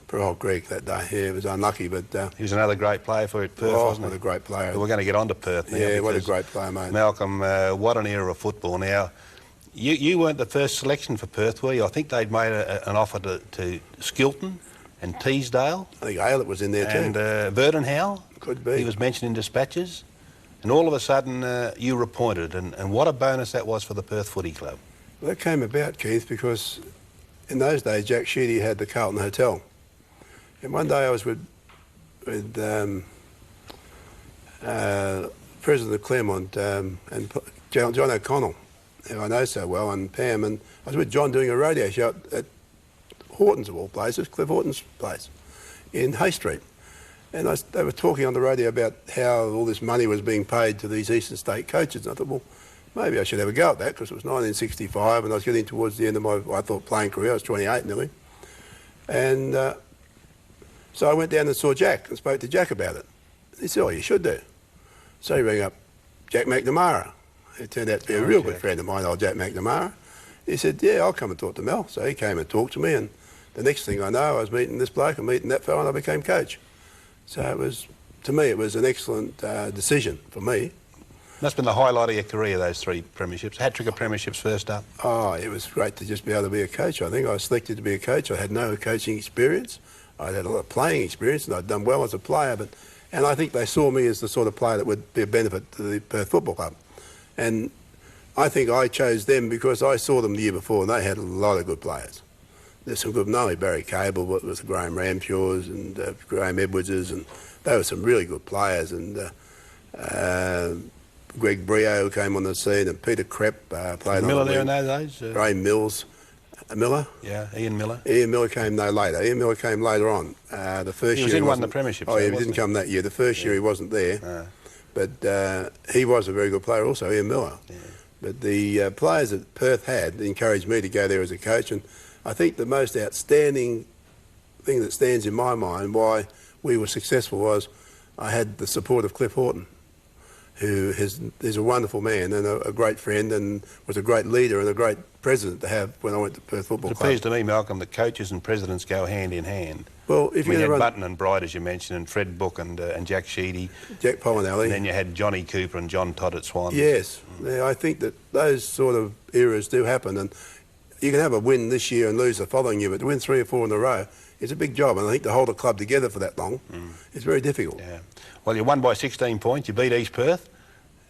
Speaker 1: Poor old Greg that day. Yeah, it was unlucky, but...
Speaker 2: he was another great player for Perth, wasn't he?
Speaker 1: What a great player.
Speaker 2: But we're going to get on to Perth now.
Speaker 1: Yeah, what a great player, mate.
Speaker 2: Malcolm, what an era of football. Now, you weren't the first selection for Perth, were you? I think they'd made an offer to Skilton and Teasdale.
Speaker 1: I think Aylett was in there too.
Speaker 2: And Verdenhow.
Speaker 1: Could be.
Speaker 2: He was mentioned in dispatches. And all of a sudden, you were appointed. And what a bonus that was for the Perth Footy Club.
Speaker 1: Well, that came about, Keith, because in those days, Jack Sheedy had the Carlton Hotel. And one day I was with President of Claremont and John O'Connell, who I know so well, and Pam, and I was with John doing a radio show at Horton's, of all places, Cliff Horton's place, in Hay Street. And they were talking on the radio about how all this money was being paid to these Eastern State coaches. And I thought, well, maybe I should have a go at that, because it was 1965 and I was getting towards the end of my, I thought, playing career. I was 28 nearly. And so I went down and saw Jack and spoke to Jack about it. He said, oh, you should do. So he rang up Jack McNamara, who turned out to be a real good friend of mine, old Jack McNamara. He said, yeah, I'll come and talk to Mel. So he came and talked to me, and the next thing I know, I was meeting this bloke and meeting that fellow, and I became coach. So it was, to me, it was an excellent decision for me.
Speaker 2: That's been the highlight of your career, those 3 premierships. Hat-trick of premierships first up.
Speaker 1: Oh, it was great to just be able to be a coach. I think I was selected to be a coach. I had no coaching experience. I'd had a lot of playing experience, and I'd done well as a player, and I think they saw me as the sort of player that would be a benefit to the Perth Football Club. And I think I chose them because I saw them the year before, and they had a lot of good players. There's some good, not only Barry Cable, but with Graham Ramshaws and Graham Edwardses, and they were some really good players. And Greg Brio came on the scene, and Peter Krepp played
Speaker 2: Miller
Speaker 1: on the
Speaker 2: there in those days?
Speaker 1: Ray Mills. Miller?
Speaker 2: Yeah, Ian Miller.
Speaker 1: Ian Miller came no later. Ian Miller came later on. The first
Speaker 2: he
Speaker 1: year
Speaker 2: was in one of the premierships.
Speaker 1: Oh, yeah, he didn't come that year. The first year he wasn't there. But he was a very good player also, Ian Miller. Yeah. But the players that Perth had encouraged me to go there as a coach, and I think the most outstanding thing that stands in my mind why we were successful was I had the support of Cliff Horton, who is a wonderful man and a great friend, and was a great leader and a great president to have when I went to Perth Football Club.
Speaker 2: It appears to me, Malcolm, that coaches and presidents go hand in hand.
Speaker 1: Well, if you
Speaker 2: had Button and Bright, as you mentioned, and Fred Book and Jack Sheedy.
Speaker 1: Jack Polinelli.
Speaker 2: And then you had Johnny Cooper and John Todd at Swan.
Speaker 1: Yes. Yeah, I think that those sort of eras do happen, and you can have a win this year and lose the following year, but to win 3 or 4 in a row is a big job, and I think to hold a club together for that long is very difficult.
Speaker 2: Yeah. Well, you won by 16 points. You beat East Perth.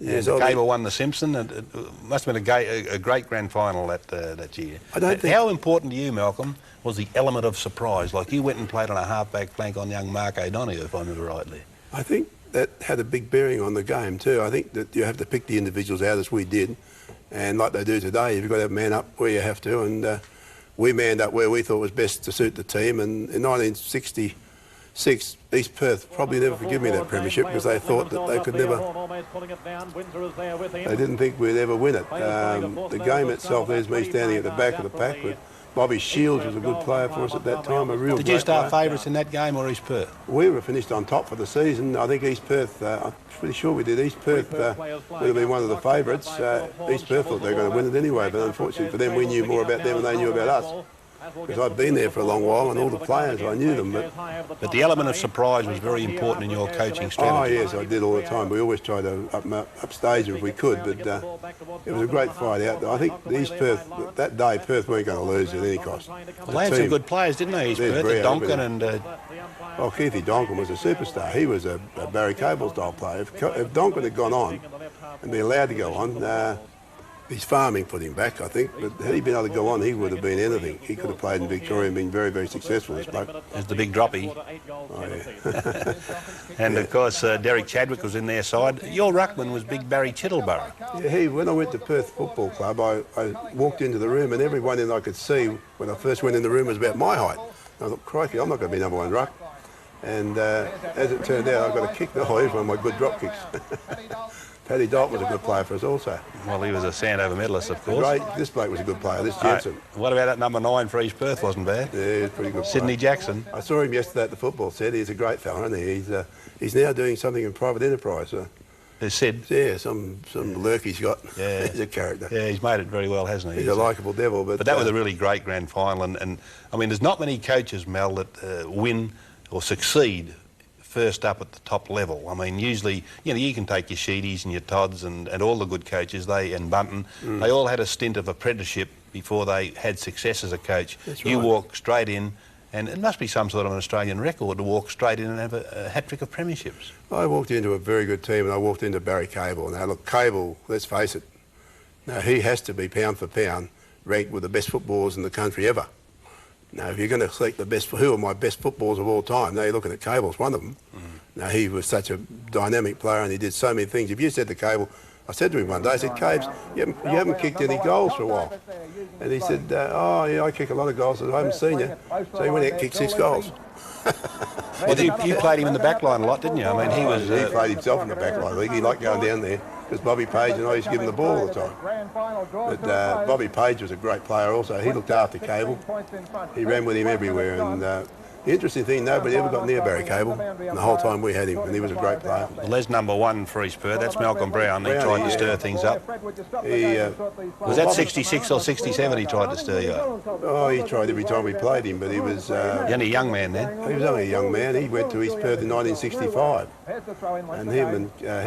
Speaker 2: Yes, and Cable won the Simpson. It must have been a great grand final that year.
Speaker 1: I don't think...
Speaker 2: How important to you, Malcolm, was the element of surprise? Like you went and played on a half-back flank on young Mark O'Donoghue, if I remember rightly.
Speaker 1: I think that had a big bearing on the game too. I think that you have to pick the individuals out, as we did, and like they do today, you've got to have man up where you have to, and we manned up where we thought was best to suit the team. And in 1966, East Perth probably never forgive me that premiership because they thought that they could never... They didn't think we'd ever win it. The game itself, there's me standing at the back of the pack with Bobby Shields was a good player for us at that time, a real
Speaker 2: Did you start favourites in that game or East Perth?
Speaker 1: We were finished on top for the season. I think East Perth, I'm pretty sure we did. East Perth would have been one of the favourites. East Perth thought they were going to win it anyway, but unfortunately for them, we knew more about them than they knew about us. Because I'd been there for a long while and all the players, I knew them.
Speaker 2: But the element of surprise was very important in your coaching strategy.
Speaker 1: Oh, yes, I did all the time. We always tried to upstage them if we could, but it was a great fight out there. I think the East Perth, that day, Perth weren't going to lose at any cost.
Speaker 2: Well, they had some good players, didn't they, East Perth? Donkin and...
Speaker 1: Well, Keithy Donkin was a superstar. He was a Barry Cable-style player. If Donkin had gone on and been allowed to go on, his farming put him back, I think, but had he been able to go on, he would have been anything. He could have played in Victoria and been very, very successful, this bloke.
Speaker 2: As the big droppy.
Speaker 1: Oh, yeah.
Speaker 2: And, of course, Derek Chadwick was in their side. Your ruckman was big Barry Chittleborough.
Speaker 1: Yeah, when I went to Perth Football Club, I walked into the room and everyone in I could see when I first went in the room was about my height. And I thought, crikey, I'm not going to be number one ruck. And as it turned out, I got a kick the whole one of my good drop kicks. Paddy Dalton was a good player for us also.
Speaker 2: Well, he was a Sandover medalist, of course.
Speaker 1: Right, this bloke was a good player, this Jensen.
Speaker 2: What about that number 9 for East Perth? Wasn't bad.
Speaker 1: Yeah, he was a pretty good
Speaker 2: Sydney
Speaker 1: player.
Speaker 2: Jackson.
Speaker 1: I saw him yesterday at the football set. He's a great fella, isn't he? He's now doing something in private enterprise.
Speaker 2: Sid?
Speaker 1: Yeah, some lurk he's got.
Speaker 2: Yeah.
Speaker 1: He's a character.
Speaker 2: Yeah, he's made it very well, hasn't he?
Speaker 1: He's a likeable devil. But
Speaker 2: that was a really great grand final, and I mean, there's not many coaches, Mel, that win or succeed first up at the top level. I mean, usually, you know, you can take your Sheedies and your Todds and all the good coaches, and Bunton, they all had a stint of apprenticeship before they had success as a coach.
Speaker 1: That's
Speaker 2: you
Speaker 1: right.
Speaker 2: walk straight in, and it must be some sort of an Australian record to walk straight in and have a hat-trick of premierships.
Speaker 1: I walked into a very good team, and I walked into Barry Cable. Now, look, Cable, let's face it, now he has to be pound for pound ranked with the best footballers in the country ever. Now, if you're going to select the best, who are my best footballers of all time? Now you're looking at Cable's one of them. Now, he was such a dynamic player, and he did so many things. If you said to Cable, I said to him one day, I said, Cabes, you haven't kicked any goals for a while. And he said, oh, yeah, I kick a lot of goals. I said, I haven't seen you. So he went out and kicked 6 goals.
Speaker 2: Well, you played him in the back line a lot, didn't you? I mean, he was...
Speaker 1: He played himself in the back line league. He liked going down there because Bobby Page and I used to give him the ball all the time. But Bobby Page was a great player also. He looked after Cable. He ran with him everywhere. And the interesting thing, nobody ever got near Barry Cable. And the whole time we had him, and he was a great player.
Speaker 2: Well, there's number 1 for East Perth. That's Malcolm Brown. He tried to stir things up. Was that 66 or 67 he tried to stir you up?
Speaker 1: Oh, he tried every time we played him, but he was...
Speaker 2: You're only a young man then.
Speaker 1: He was only a young man. He went to East Perth in 1965. And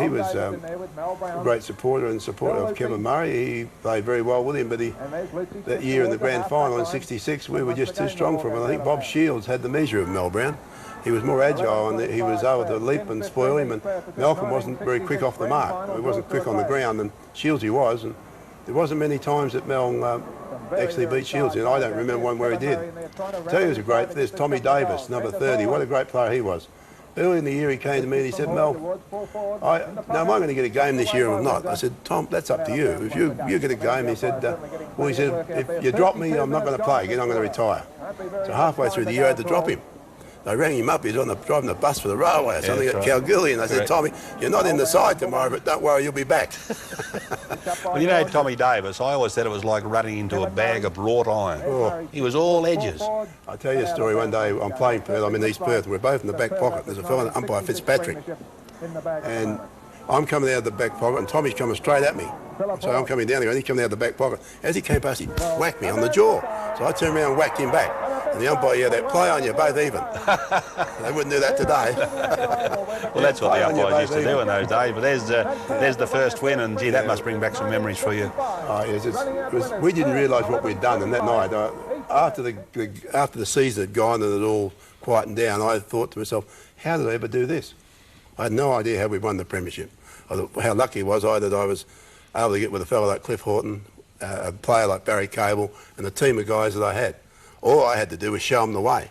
Speaker 1: he was a great supporter of Kevin Murray. He played very well with him, but that year in the grand final in 66, we were just too strong for him. And I think Bob Shields had the measure of Mal Brown. He was more agile and he was able to leap and spoil him, and Malcolm wasn't very quick off the mark. He wasn't quick on the ground, and Shields he was. And there wasn't many times that Mel actually beat Shields, and I don't remember one where he did. I tell you, he was a great... There's Tommy Davis, number 30. What a great player he was. Early in the year he came to me and he said, Mel, am I going to get a game this year or not? I said, Tom, that's up to you. If you get a game, he said, if you drop me, I'm not going to play again, I'm going to retire. So halfway through the year I had to drop him. I rang him up, he was driving the bus for the railway or something at Kalgoorlie, and I said, Tommy, you're not in the side tomorrow, but don't worry, you'll be back.
Speaker 2: Well, you know, Tommy Davis, I always said it was like running into a bag of wrought iron. Oh. He was all edges.
Speaker 1: I'll tell you a story. One day I'm playing Perth, I'm in East Perth, we're both in the back pocket. There's a fellow, umpire Fitzpatrick, and I'm coming out of the back pocket and Tommy's coming straight at me. So I'm coming down there and he's coming out of the back pocket. As he came past, he whacked me on the jaw. So I turned around and whacked him back. And the umpire yelled, that play on you, both even. They wouldn't do that today.
Speaker 2: Well, that's what the umpires used to do in those days. But there's the first win, and gee, that must bring back some memories for you.
Speaker 1: Oh, yes, we didn't realise what we'd done, and that night, after the season had gone and it all quietened down, I thought to myself, how did I ever do this? I had no idea how we won the premiership. I thought how lucky was I that I was able to get with a fellow like Cliff Horton, a player like Barry Cable, and a team of guys that I had. All I had to do was show them the way.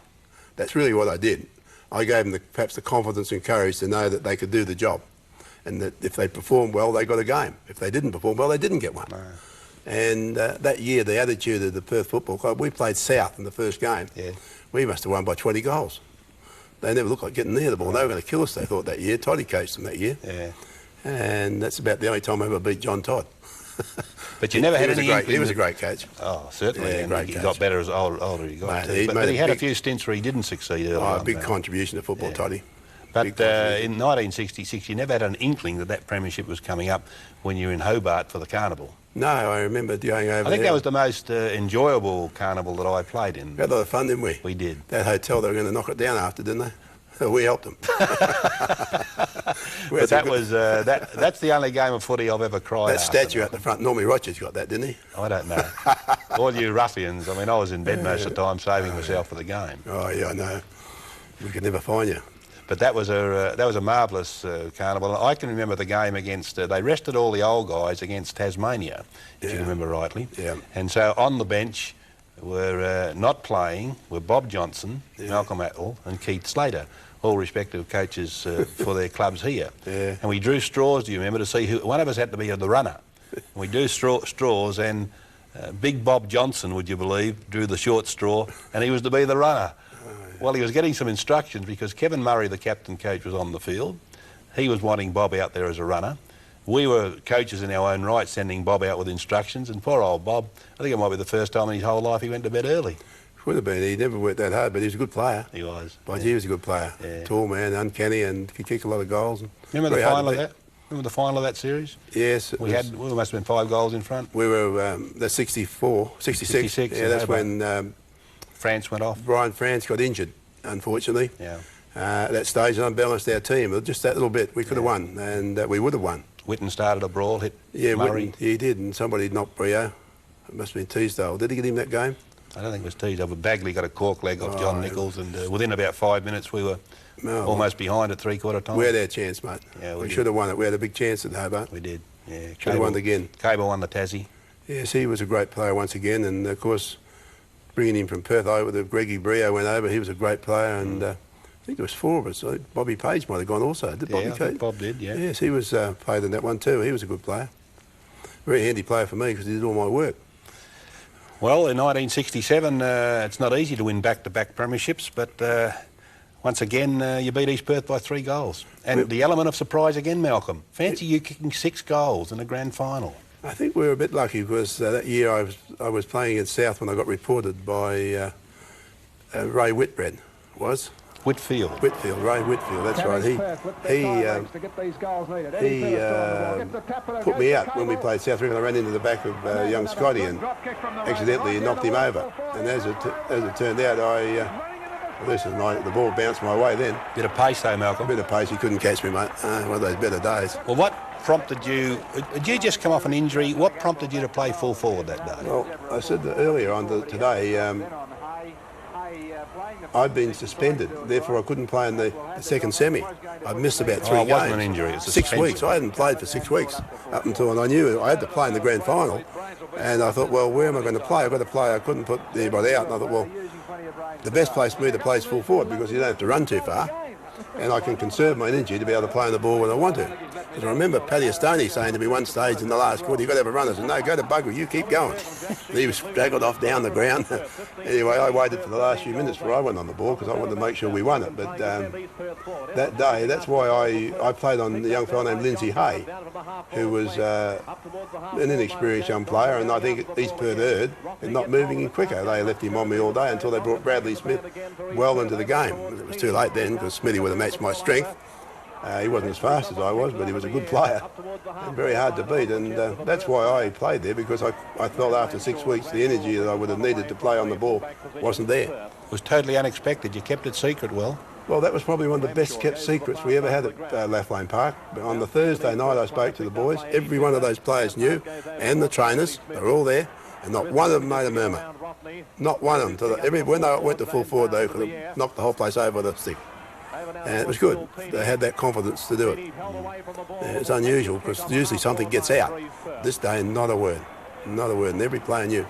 Speaker 1: That's really what I did. I gave them perhaps the confidence and courage to know that they could do the job, and that if they performed well, they got a game. If they didn't perform well, they didn't get one. No. And that year, the attitude of the Perth Football Club, we played South in the first game. Yeah. We must have won by 20 goals. They never looked like getting near the ball. They were going to kill us, they thought, that year. Toddy coached them that year. Yeah. And that's about the only time I ever beat John Todd.
Speaker 2: But you never had any...
Speaker 1: He was a great coach.
Speaker 2: Oh, certainly.
Speaker 1: Yeah,
Speaker 2: and he got better as older he got.
Speaker 1: Mate,
Speaker 2: but he had a few stints where he didn't succeed early on.
Speaker 1: A big contribution to football, Toddy.
Speaker 2: But in 1966, you never had an inkling that premiership was coming up when you were in Hobart for the carnival.
Speaker 1: No, I remember going over there.
Speaker 2: I think that was the most enjoyable carnival that I played in.
Speaker 1: We had a lot of fun, didn't we?
Speaker 2: We did.
Speaker 1: That hotel, they were going to knock it down after, didn't they? We helped them.
Speaker 2: But that was that's the only game of footy I've ever cried.
Speaker 1: That statue at the front, Normie Rogers got that, didn't he?
Speaker 2: I don't know. All you ruffians. I mean, I was in bed most of the time saving myself for the game.
Speaker 1: Oh yeah, I know. We could never find you.
Speaker 2: But that was a marvellous carnival. I can remember the game against. They rested all the old guys against Tasmania, if you remember rightly. Yeah. And so on the bench were not playing were Bob Johnson, Malcolm Atwell, and Keith Slater, all respective coaches for their clubs here. Yeah. And we drew straws, do you remember, to see who... One of us had to be the runner. And we drew straws, and Big Bob Johnson, would you believe, drew the short straw, and he was to be the runner. Oh, yeah. Well, he was getting some instructions because Kevin Murray, the captain coach, was on the field. He was wanting Bob out there as a runner. We were coaches in our own right, sending Bob out with instructions, and poor old Bob, I think it might be the first time in his whole life he went to bed early.
Speaker 1: Would have been. He never worked that hard, but he was a good player.
Speaker 2: He was.
Speaker 1: But he was a good player. Yeah. Tall man, uncanny, and could kick a lot of goals.
Speaker 2: Remember the final of that? Remember the final of that series?
Speaker 1: Yes.
Speaker 2: We must have been 5 goals in front.
Speaker 1: We were the 66.
Speaker 2: 66,
Speaker 1: Yeah, that's when
Speaker 2: France went off.
Speaker 1: Brian France got injured, unfortunately.
Speaker 2: Yeah.
Speaker 1: At that stage, and unbalanced our team. Just that little bit, we could have won, and we would have won.
Speaker 2: Whitten started a brawl, hit Murray.
Speaker 1: Whitten, he did, and somebody knocked Brio. It must have been Teasdale. Did he get him that game?
Speaker 2: I don't think it was Teasdale, but Bagley got a cork leg off John Nichols, and within about 5 minutes we were almost behind at three-quarter time.
Speaker 1: We had our chance, mate.
Speaker 2: Yeah,
Speaker 1: we should have won it. We had a big chance at Hobart.
Speaker 2: We did, yeah.
Speaker 1: Should have won it again.
Speaker 2: Cable won the Tassie.
Speaker 1: Yes, he was a great player once again, and of course, bringing him from Perth over, the Greggy Brio went over. He was a great player, and I think there was 4 of us. Bobby Page might have gone also. Did Bobby
Speaker 2: I think Bob did, yeah.
Speaker 1: Yes, he was played in that one too. He was a good player. Very handy player for me because he did all my work.
Speaker 2: Well, in 1967, it's not easy to win back-to-back premierships, but once again, you beat East Perth by 3 goals. And the element of surprise again, Malcolm. Fancy you kicking 6 goals in a grand final.
Speaker 1: I think we were a bit lucky because that year I was playing in South when I got reported by Ray Whitbread.
Speaker 2: Whitfield,
Speaker 1: Ray Whitfield, that's right. He put me out when we played South River. I ran into the back of young Scotty and accidentally knocked him over. And as it turned out, the ball bounced my way then.
Speaker 2: Bit of pace though, Malcolm.
Speaker 1: A bit of pace, he couldn't catch me, mate. One of those better days.
Speaker 2: Well, what prompted you, did you just come off an injury? What prompted you to play full forward that day?
Speaker 1: Well, I said earlier on today, I'd been suspended, therefore I couldn't play in the second semi. I'd missed about 3 games.
Speaker 2: It wasn't an injury, it was a
Speaker 1: 6 weeks. I hadn't played for 6 weeks up until I knew I had to play in the grand final. And I thought, well, where am I going to play? I've got to play. I couldn't put anybody out. And I thought, well, the best place for me to play is full forward because you don't have to run too far. And I can conserve my energy to be able to play on the ball when I want to. Because I remember Paddy Astoney saying to me one stage in the last quarter, you've got to have a run. I said, no, go to Bugger, you keep going. And he was straggled off down the ground. Anyway, I waited for the last few minutes before I went on the ball because I wanted to make sure we won it. But that day, that's why I played on a young fellow named Lindsay Hay, who was an inexperienced young player, and I think East Perth heard and not moving him quicker. They left him on me all day until they brought Bradley Smith well into the game. It was too late then because Smithy would have matched my strength. He wasn't as fast as I was, but he was a good player and very hard to beat. And that's why I played there, because I felt after 6 weeks the energy that I would have needed to play on the ball wasn't there.
Speaker 2: It was totally unexpected. You kept it secret well.
Speaker 1: Well, that was probably one of the best kept secrets we ever had at Lathlane Park. But on the Thursday night I spoke to the boys. Every one of those players knew, and the trainers, they were all there, and not one of them made a murmur. Not one of them. When they went to full forward, they could have knocked the whole place over with a stick. And it was good. They had that confidence to do it. It's unusual because usually something gets out. This day, not a word. Not a word. And every player knew.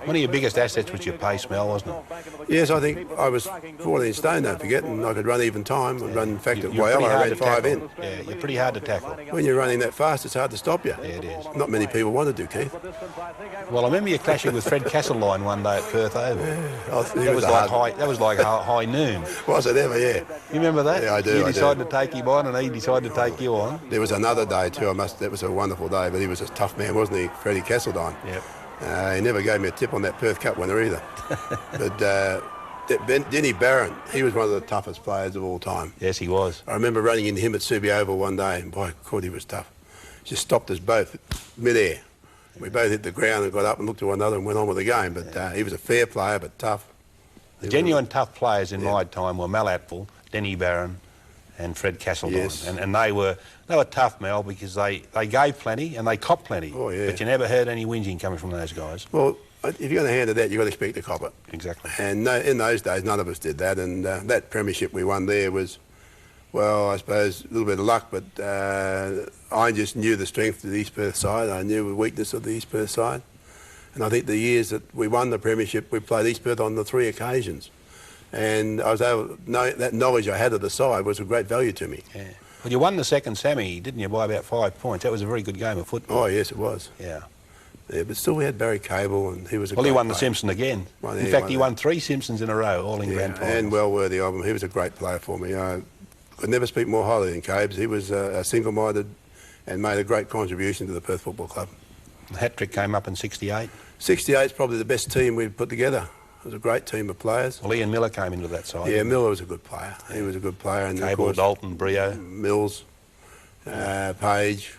Speaker 2: One of your biggest assets was your pace, Mel, wasn't it?
Speaker 1: Yes, I think I was 14 stone, don't forget, and I could run even time. I'd run, in fact, at Wayella, I ran 5 in.
Speaker 2: Yeah, you're pretty hard to tackle.
Speaker 1: When you're running that fast, it's hard to stop you.
Speaker 2: Yeah, it is.
Speaker 1: Not many people want to do, Keith.
Speaker 2: Well, I remember you clashing with Fred Castleline one day at Perth Oval.
Speaker 1: Yeah,
Speaker 2: that was like high noon.
Speaker 1: Was it ever, yeah.
Speaker 2: You remember that?
Speaker 1: Yeah, I do.
Speaker 2: You decided to take him on and he decided to take you on.
Speaker 1: There was another day too, that was a wonderful day, but he was a tough man, wasn't he, Freddie Castledine?
Speaker 2: Yep.
Speaker 1: He never gave me a tip on that Perth Cup winner either. But Denny Barron, he was one of the toughest players of all time.
Speaker 2: Yes, he was.
Speaker 1: I remember running into him at Subi Oval one day, and by God, he was tough. Just stopped us both mid-air. We both hit the ground and got up and looked at one another and went on with the game. But he was a fair player, but tough.
Speaker 2: The genuine tough players in my time were Mal Atwell, Denny Barron, and Fred Castledine.
Speaker 1: Yes.
Speaker 2: And they were tough, Mel, because they gave plenty and they copped plenty.
Speaker 1: Oh, yeah.
Speaker 2: But you never heard any whinging coming from those guys.
Speaker 1: Well, if you're going to hand it out, you've got to expect to cop it.
Speaker 2: Exactly.
Speaker 1: And in those days, none of us did that. And that premiership we won there was, well, I suppose a little bit of luck, but I just knew the strength of the East Perth side. I knew the weakness of the East Perth side. And I think the years that we won the premiership, we played East Perth on the 3 occasions. And I was able to know that knowledge I had of the side was of great value to me.
Speaker 2: Yeah. Well, you won the second semi, didn't you, by about 5 points? That was a very good game of football.
Speaker 1: Oh, yes, it was.
Speaker 2: Yeah.
Speaker 1: Yeah, but still we had Barry Cable, and he was a
Speaker 2: Well, he won the
Speaker 1: player.
Speaker 2: Simpson again.
Speaker 1: Well,
Speaker 2: in fact, he won 3 Simpsons in a row, all in grand finals.
Speaker 1: And well worthy of him. He was a great player for me. I could never speak more highly than Cabes. He was single-minded and made a great contribution to the Perth Football Club.
Speaker 2: The hat-trick came up in 68.
Speaker 1: 68 is probably the best team we'd put together. It was a great team of players.
Speaker 2: Well, Ian Miller came into that side.
Speaker 1: Yeah, Miller was a good player. He was a good player. And
Speaker 2: Cable,
Speaker 1: of course,
Speaker 2: Dalton, Brio.
Speaker 1: Mills. Page,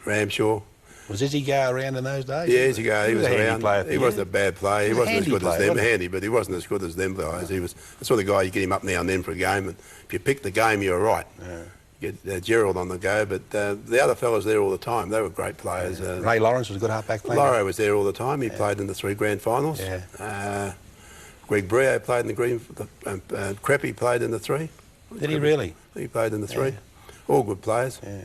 Speaker 1: Ramshaw.
Speaker 2: Was Izzy go around in those days?
Speaker 1: Yeah, Izzy go. He was
Speaker 2: a handy
Speaker 1: around.
Speaker 2: player.
Speaker 1: He wasn't a bad player. He wasn't as good as them. Handy, but he wasn't as good as them guys. He was the sort of guy you get him up now and then for a game, and if you pick the game, you're right.
Speaker 2: Yeah.
Speaker 1: Get Gerald on the go, but the other fellas there all the time. They were great players.
Speaker 2: Ray Lawrence was a good half-back player.
Speaker 1: Laurie was there all the time. He played in the 3 grand finals.
Speaker 2: Yeah.
Speaker 1: Greg Brio played in the green. Creppy played in the 3.
Speaker 2: Did he really?
Speaker 1: He played in the 3. All good players.
Speaker 2: Yeah.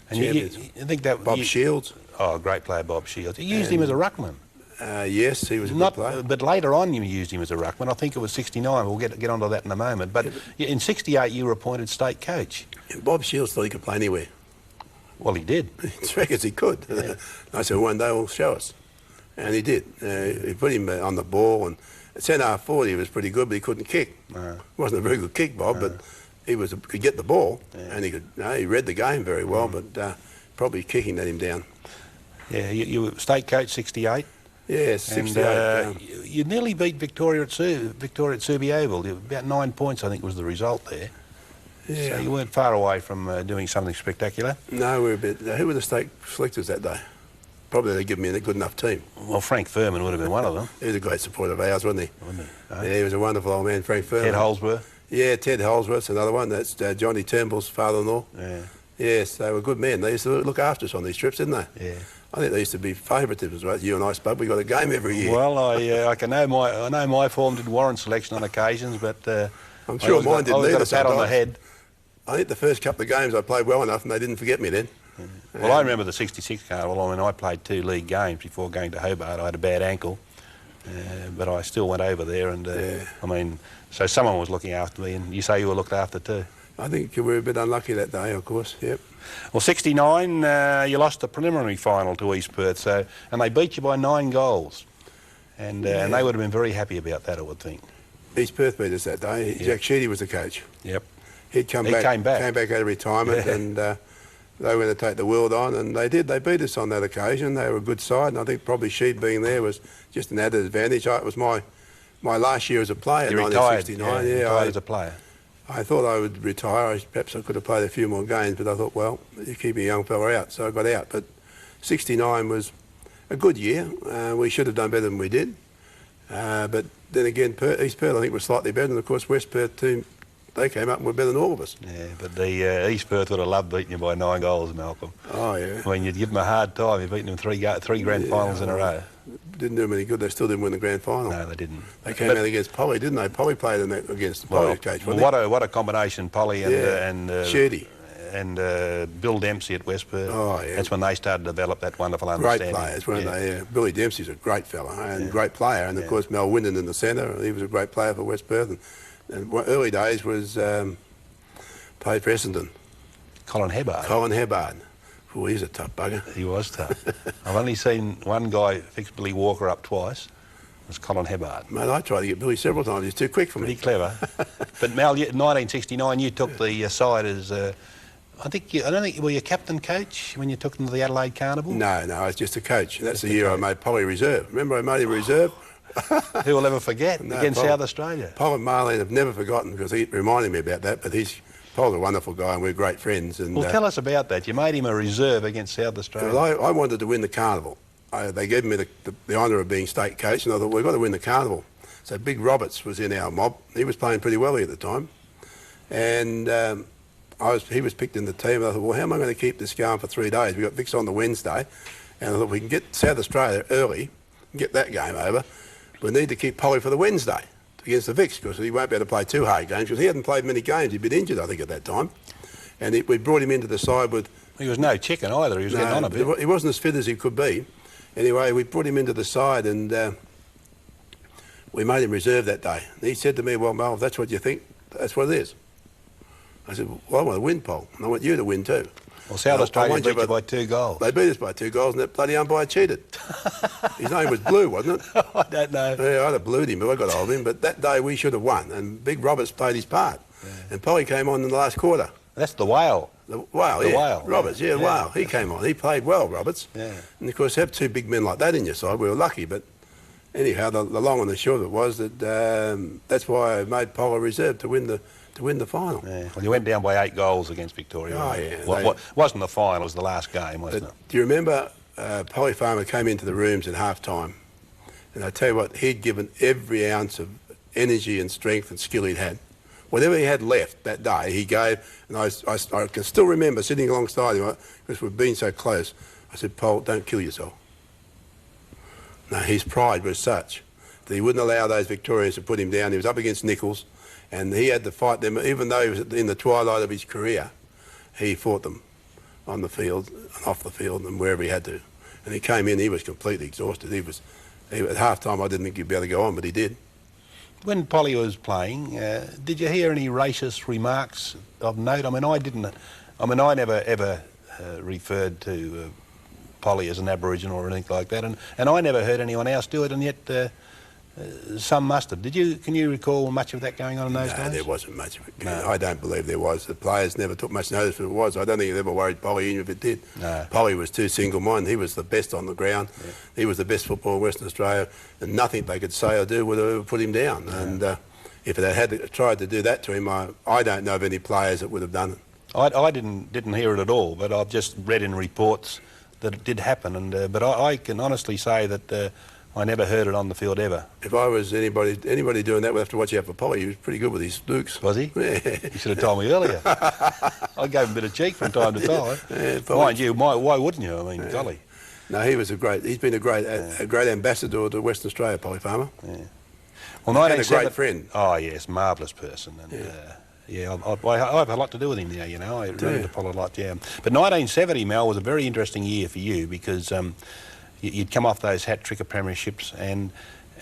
Speaker 2: And you think that
Speaker 1: Bob Shields.
Speaker 2: Oh, great player, Bob Shields. You used him as a ruckman.
Speaker 1: Yes, he was a good player.
Speaker 2: But later on you used him as a ruckman. I think it was 69. We'll get onto that in a moment. But in 68 you were appointed state coach.
Speaker 1: Bob Shields thought he could play anywhere.
Speaker 2: Well, he did.
Speaker 1: As far as he could. Yeah. I said, one day we'll show us. And he did. He put him on the ball, and at centre-half forward he was pretty good, but he couldn't kick.
Speaker 2: No.
Speaker 1: He wasn't a very good kick, Bob, but he could get the ball, and he read the game very well, but probably kicking let him down.
Speaker 2: Yeah, you were state coach 68.
Speaker 1: Yeah, 68.
Speaker 2: You nearly beat Victoria at Subi Oval. About 9 points, I think, was the result there.
Speaker 1: Yeah.
Speaker 2: So you weren't far away from doing something spectacular.
Speaker 1: No, we were a bit... who were the state selectors that day? Probably they'd given me a good enough team.
Speaker 2: Well, Frank Furman would have been one of them.
Speaker 1: He was a great supporter of ours, wasn't he?
Speaker 2: Wasn't he?
Speaker 1: Yeah, he was a wonderful old man, Frank Furman.
Speaker 2: Ted Holsworth.
Speaker 1: Yeah, Ted Holsworth's another one. That's Johnny Turnbull's father-in-law.
Speaker 2: Yeah.
Speaker 1: Yes, they were good men. They used to look after us on these trips, didn't they?
Speaker 2: Yeah.
Speaker 1: I think they used to be favouritisms, right? You and I, Spud, we got a game every year.
Speaker 2: Well, I know my form did warrant selection on occasions, but
Speaker 1: I'm sure mine didn't either.
Speaker 2: I got a pat on the head.
Speaker 1: I think the first couple of games I played well enough, and they didn't forget me then.
Speaker 2: Well, I remember the 66 carnival. I mean, I played 2 league games before going to Hobart. I had a bad ankle, but I still went over there, and I mean, so someone was looking after me, and you say you were looked after too.
Speaker 1: I think we were a bit unlucky that day, of course. Yep.
Speaker 2: Well, 69, you lost the preliminary final to East Perth, and they beat you by 9 goals, and they would have been very happy about that, I would think.
Speaker 1: East Perth beat us that day. Yep. Jack Sheedy was the coach.
Speaker 2: Yep.
Speaker 1: He came back out of retirement, and they were going to take the world on, and they did. They beat us on that occasion. They were a good side, and I think probably Sheed being there was just an added advantage. It was my last year as a player in 1969.
Speaker 2: Yeah, retired as a player.
Speaker 1: I thought I would retire. Perhaps I could have played a few more games, but I thought, well, you keep a young fella out, so I got out. But 69 was a good year. We should have done better than we did. But then again, East Perth, I think, was slightly better. And, of course, West Perth team, they came up and were better than all of us.
Speaker 2: Yeah, but the East Perth would have loved beating you by 9 goals, Malcolm.
Speaker 1: Oh, yeah.
Speaker 2: I mean, you'd give them a hard time. You'd beaten them three grand finals in a row.
Speaker 1: Didn't do them any good. They still didn't win the grand final.
Speaker 2: No, they didn't.
Speaker 1: They came out against Polly, didn't they? Polly played in that against Polly's coach, wasn't
Speaker 2: he? What a combination, Polly and
Speaker 1: Sheedy.
Speaker 2: And Bill Dempsey at West Perth.
Speaker 1: Oh, yeah.
Speaker 2: That's when they started to develop that wonderful understanding.
Speaker 1: Great players, weren't they? Billy Dempsey's a great fella and great player. And, of course, Mel Winden in the centre. He was a great player for West Perth. And early days was played for Essendon.
Speaker 2: Colin Hebbard.
Speaker 1: Colin Hebbard. Oh, he's a tough bugger.
Speaker 2: He was tough. I've only seen one guy fix Billy Walker up twice. It was Colin Hebbard.
Speaker 1: Mate, I tried to get Billy several times. He's too quick for me.
Speaker 2: Pretty clever. But Mal, in 1969, you took the side as... I don't think, were you captain coach when you took them to the Adelaide Carnival?
Speaker 1: No, I was just a coach. That's the year I made Polly reserve. Remember I made him reserve?
Speaker 2: Who will ever forget? Against South Australia.
Speaker 1: Paul and Marlene have never forgotten because he reminded me about that, but Paul's a wonderful guy and we're great friends. And,
Speaker 2: well, tell us about that. You made him a reserve against South Australia.
Speaker 1: Well, I wanted to win the Carnival. They gave me the honour of being state coach, and I thought, we've got to win the Carnival. So Big Roberts was in our mob. He was playing pretty well here at the time. And he was picked in the team, and I thought, well, how am I going to keep this going for 3 days? We've got Vicks on the Wednesday, and I thought, we can get South Australia early, get that game over. We need to keep Polly for the Wednesday against the Vicks, because he won't be able to play 2 hard games, because he hadn't played many games. He'd been injured, I think, at that time. And we brought him into the side with...
Speaker 2: He was no chicken either. He was getting on a bit.
Speaker 1: He wasn't as fit as he could be. Anyway, we brought him into the side, and we made him reserve that day. And he said to me, well, Mal, if that's what you think, that's what it is. I said, well, I want to win, Paul, and I want you to win too.
Speaker 2: Well, South Australia beat you by 2 goals.
Speaker 1: They beat us by 2 goals, and that bloody umpire cheated. His name was Blue, wasn't it?
Speaker 2: I don't know.
Speaker 1: Yeah, I'd have blued him, but I got hold of him. But that day we should have won, and Big Roberts played his part. Yeah. And Polly came on in the last quarter.
Speaker 2: That's the Whale.
Speaker 1: The Whale. Roberts, Whale. He came on. He played well, Roberts.
Speaker 2: Yeah.
Speaker 1: And, of course, have 2 big men like that in your side, we were lucky, but anyhow, the long and the short of it was that that's why I made Polo reserve to win the final.
Speaker 2: Yeah. Well, you went down by 8 goals against Victoria.
Speaker 1: Oh, yeah.
Speaker 2: What wasn't the final, it was the last game, wasn't it?
Speaker 1: Do you remember Polly Farmer came into the rooms at half-time, and I tell you what, he'd given every ounce of energy and strength and skill he'd had. Whatever he had left that day, he gave, and I can still remember sitting alongside him, because we've been so close. I said, Paul, don't kill yourself. No, his pride was such that he wouldn't allow those Victorians to put him down. He was up against Nichols, and he had to fight them, even though he was in the twilight of his career. He fought them on the field, and off the field, and wherever he had to. And he came in, he was completely exhausted. At half-time, I didn't think he'd be able to go on, but he did.
Speaker 2: When Polly was playing, did you hear any racist remarks of note? I mean, I never ever referred to Polly as an Aboriginal or anything like that, and I never heard anyone else do it, and yet some must have. Can you recall much of that going on in those days?
Speaker 1: No, there wasn't much of it.
Speaker 2: No.
Speaker 1: I don't believe there was. The players never took much notice if it was. I don't think it ever worried Polly, even if it did.
Speaker 2: No.
Speaker 1: Polly was too single-minded. He was the best on the ground.
Speaker 2: Yeah.
Speaker 1: He was the best footballer in Western Australia, and nothing they could say or do would have ever put him down. Yeah. And if they had tried to do that to him, I don't know of any players that would have done it.
Speaker 2: I didn't hear it at all, but I've just read in reports that it did happen, and but I can honestly say that I never heard it on the field ever.
Speaker 1: If I was anybody doing that, we'd have to watch out for Polly. He was pretty good with his lukes.
Speaker 2: Was he?
Speaker 1: Yeah.
Speaker 2: You should have told me earlier. I gave him a bit of cheek from time to time.
Speaker 1: Yeah,
Speaker 2: mind you, why wouldn't you? I mean, golly.
Speaker 1: No, he's been a great ambassador to Western Australia, Polly Farmer.
Speaker 2: Yeah. Well,
Speaker 1: and a great friend.
Speaker 2: Oh yes, marvellous person. And, yeah, I have a lot to do with him now, you know. I really Polly a lot, yeah. But 1970, Mal, was a very interesting year for you because you'd come off those hat-trick of premierships and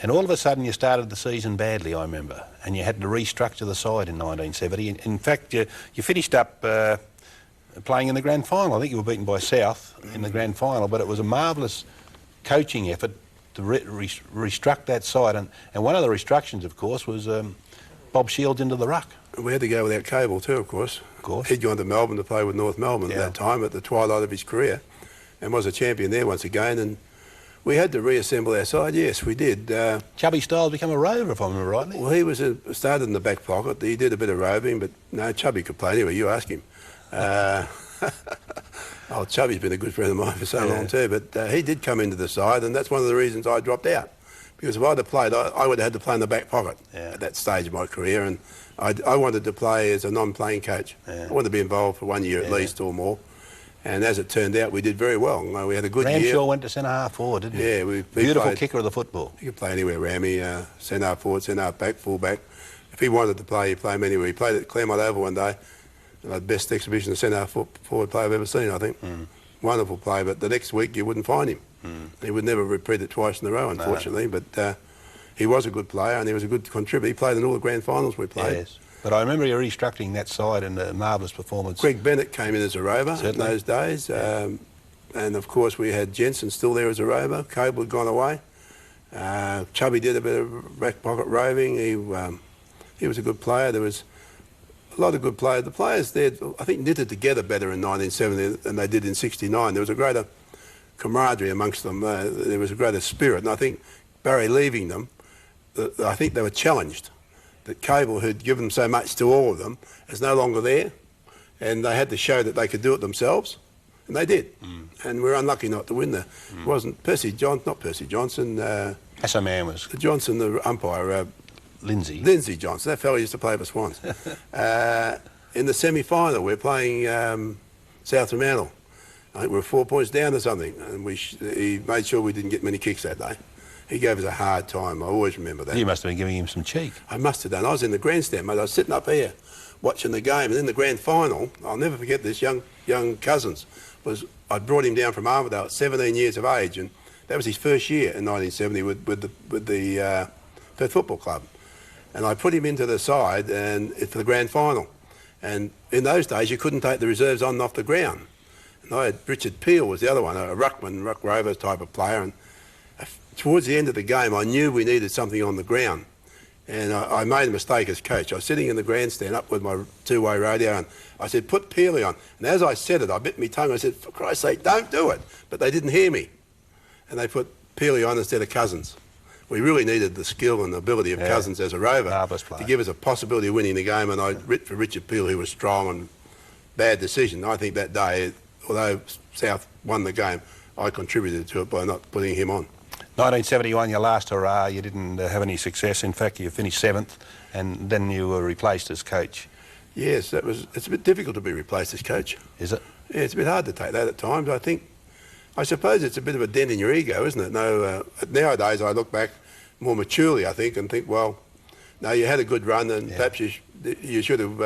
Speaker 2: all of a sudden you started the season badly, I remember, and you had to restructure the side in 1970. In fact, you finished up playing in the grand final. I think you were beaten by South in the grand final, but it was a marvellous coaching effort to restruct that side. And one of the restructions, of course, was Bob Shields into the ruck.
Speaker 1: We had to go without Cable too, of course.
Speaker 2: Of course.
Speaker 1: He'd gone to Melbourne to play with North Melbourne at that time, at the twilight of his career, and was a champion there once again. And we had to reassemble our side. Yes, we did.
Speaker 2: Chubby Styles become a rover, if I remember rightly.
Speaker 1: Well, he started in the back pocket. He did a bit of roving, but no, Chubby could play anyway. You ask him. Chubby's been a good friend of mine for so long too, but he did come into the side, and that's one of the reasons I dropped out. Because if I'd have played, I would have had to play in the back pocket at that stage of my career, and I wanted to play as a non-playing coach. I wanted to be involved for 1 year at least or more. And as it turned out, we did very well. We had a good year.
Speaker 2: Ramshaw went to centre-half forward, didn't he?
Speaker 1: Yeah.
Speaker 2: Beautiful kicker of the football.
Speaker 1: He could play anywhere, Rammy, centre-half forward, centre-half back, full-back. If he wanted to play, he'd play him anywhere. He played at Claremont Oval one day. The best exhibition of centre-half forward player I've ever seen, I think. Wonderful play, but the next week you wouldn't find him. He would never repeat it twice in a row, unfortunately. No. But he was a good player and he was a good contributor. He played in all the grand finals we played.
Speaker 2: Yes. But I remember you restructuring that side and a marvellous performance.
Speaker 1: Greg Bennett came in as a rover in those days.
Speaker 2: Yeah.
Speaker 1: And of course we had Jensen still there as a rover. Cable had gone away. Chubby did a bit of back pocket roving. He was a good player. There was a lot of good players. The players there, I think, knitted together better in 1970 than they did in '69. There was a greater camaraderie amongst them. There was a greater spirit. And I think Barry leaving them, I think they were challenged. That Cable, who'd given them so much to all of them, is no longer there, and they had to show that they could do it themselves, and they did. And we were unlucky not to win there. It wasn't not Percy Johnson.
Speaker 2: That's a man was.
Speaker 1: Johnson, the umpire. Lindsay Johnson. That fellow used to play for Swans. In the semi-final, we're playing South Fremantle. I think we were 4 points down or something, and he made sure we didn't get many kicks that day. He gave us a hard time. I always remember that.
Speaker 2: You must have been giving him some cheek.
Speaker 1: I must have done. I was in the grandstand, mate. I was sitting up here watching the game, and in the grand final, I'll never forget this. Young Cousins I brought him down from Armidale at 17 years of age, and that was his first year in 1970 with the Perth Football Club, and I put him into the side and for the grand final. And in those days, you couldn't take the reserves on and off the ground. And I had Richard Peel was the other one, a ruck rover type of player, and towards the end of the game, I knew we needed something on the ground. And I made a mistake as coach. I was sitting in the grandstand up with my two-way radio, and I said, put Peely on. And as I said it, I bit my tongue. I said, for Christ's sake, don't do it. But they didn't hear me. And they put Peely on instead of Cousins, we really needed the skill and ability of Cousins as a rover
Speaker 2: Marvellous player.
Speaker 1: to give us a possibility of winning the game. And I writ for Richard Peel, who was strong, and bad decision. I think that day, although South won the game, I contributed to it by not putting him on.
Speaker 2: 1971, your last hurrah, you didn't have any success. In fact, you finished 7th, and then you were replaced as coach.
Speaker 1: Yes, it's a bit difficult to be replaced as coach.
Speaker 2: Is it?
Speaker 1: Yeah, it's a bit hard to take that at times. I suppose it's a bit of a dent in your ego, isn't it? No, nowadays I look back more maturely, I think, and think, well, no, you had a good run, and perhaps you should have.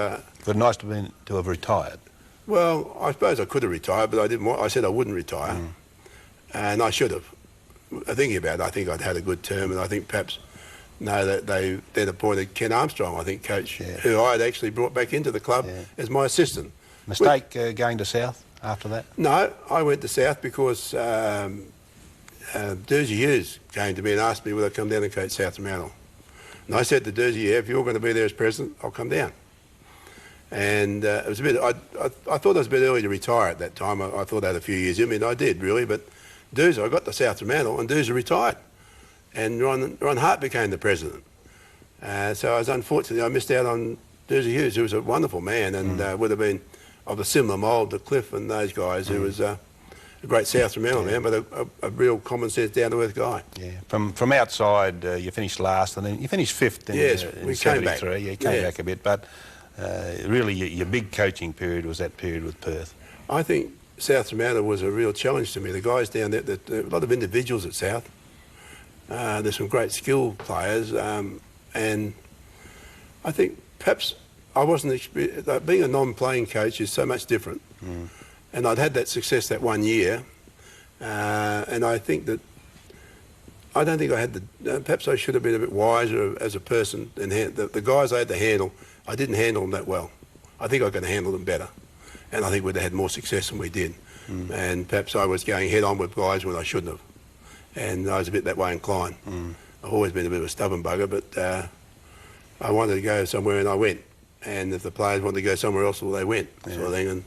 Speaker 2: But nice to have retired.
Speaker 1: Well, I suppose I could have retired, but I didn't want. I said I wouldn't retire, and I should have. Thinking about it, I think I'd had a good term, and I think perhaps that they then appointed Ken Armstrong, I think, coach, who I had actually brought back into the club as my assistant.
Speaker 2: Mistake going to South after that?
Speaker 1: No, I went to South because Dursey Hughes came to me and asked me would I come down and coach South Fremantle. And I said to Dursey, yeah, if you're going to be there as president, I'll come down. And it was a bit. I thought it was a bit early to retire at that time. I thought I had a few years in me, and I did really. But I got to South Fremantle, and Dursey retired, and Ron Hart became the president. So I was unfortunately I missed out on Dursey Hughes, who was a wonderful man, and would have been of a similar mould to Cliff and those guys, who was a great South Fremantle man, but a real common sense, down to earth guy.
Speaker 2: Yeah. From outside, you finished last, and then you finished 5th in,
Speaker 1: we
Speaker 2: in
Speaker 1: came back.
Speaker 2: 73. You came back a bit, but really your big coaching period was that period with Perth.
Speaker 1: I think South Fremantle was a real challenge to me. The guys down there, a lot of individuals at South. There's some great skilled players, and I think perhaps I wasn't being a non-playing coach is so much different. And I'd had that success that 1 year, and I think that I don't think I had perhaps I should have been a bit wiser as a person. And the guys I had to handle, I didn't handle them that well. I think I could handle them better, and I think we'd have had more success than we did. And perhaps I was going head on with guys when I shouldn't have, and I was a bit that way inclined. I've always been a bit of a stubborn bugger, but I wanted to go somewhere and I went. And if the players wanted to go somewhere else, well, they went, sort of thing. And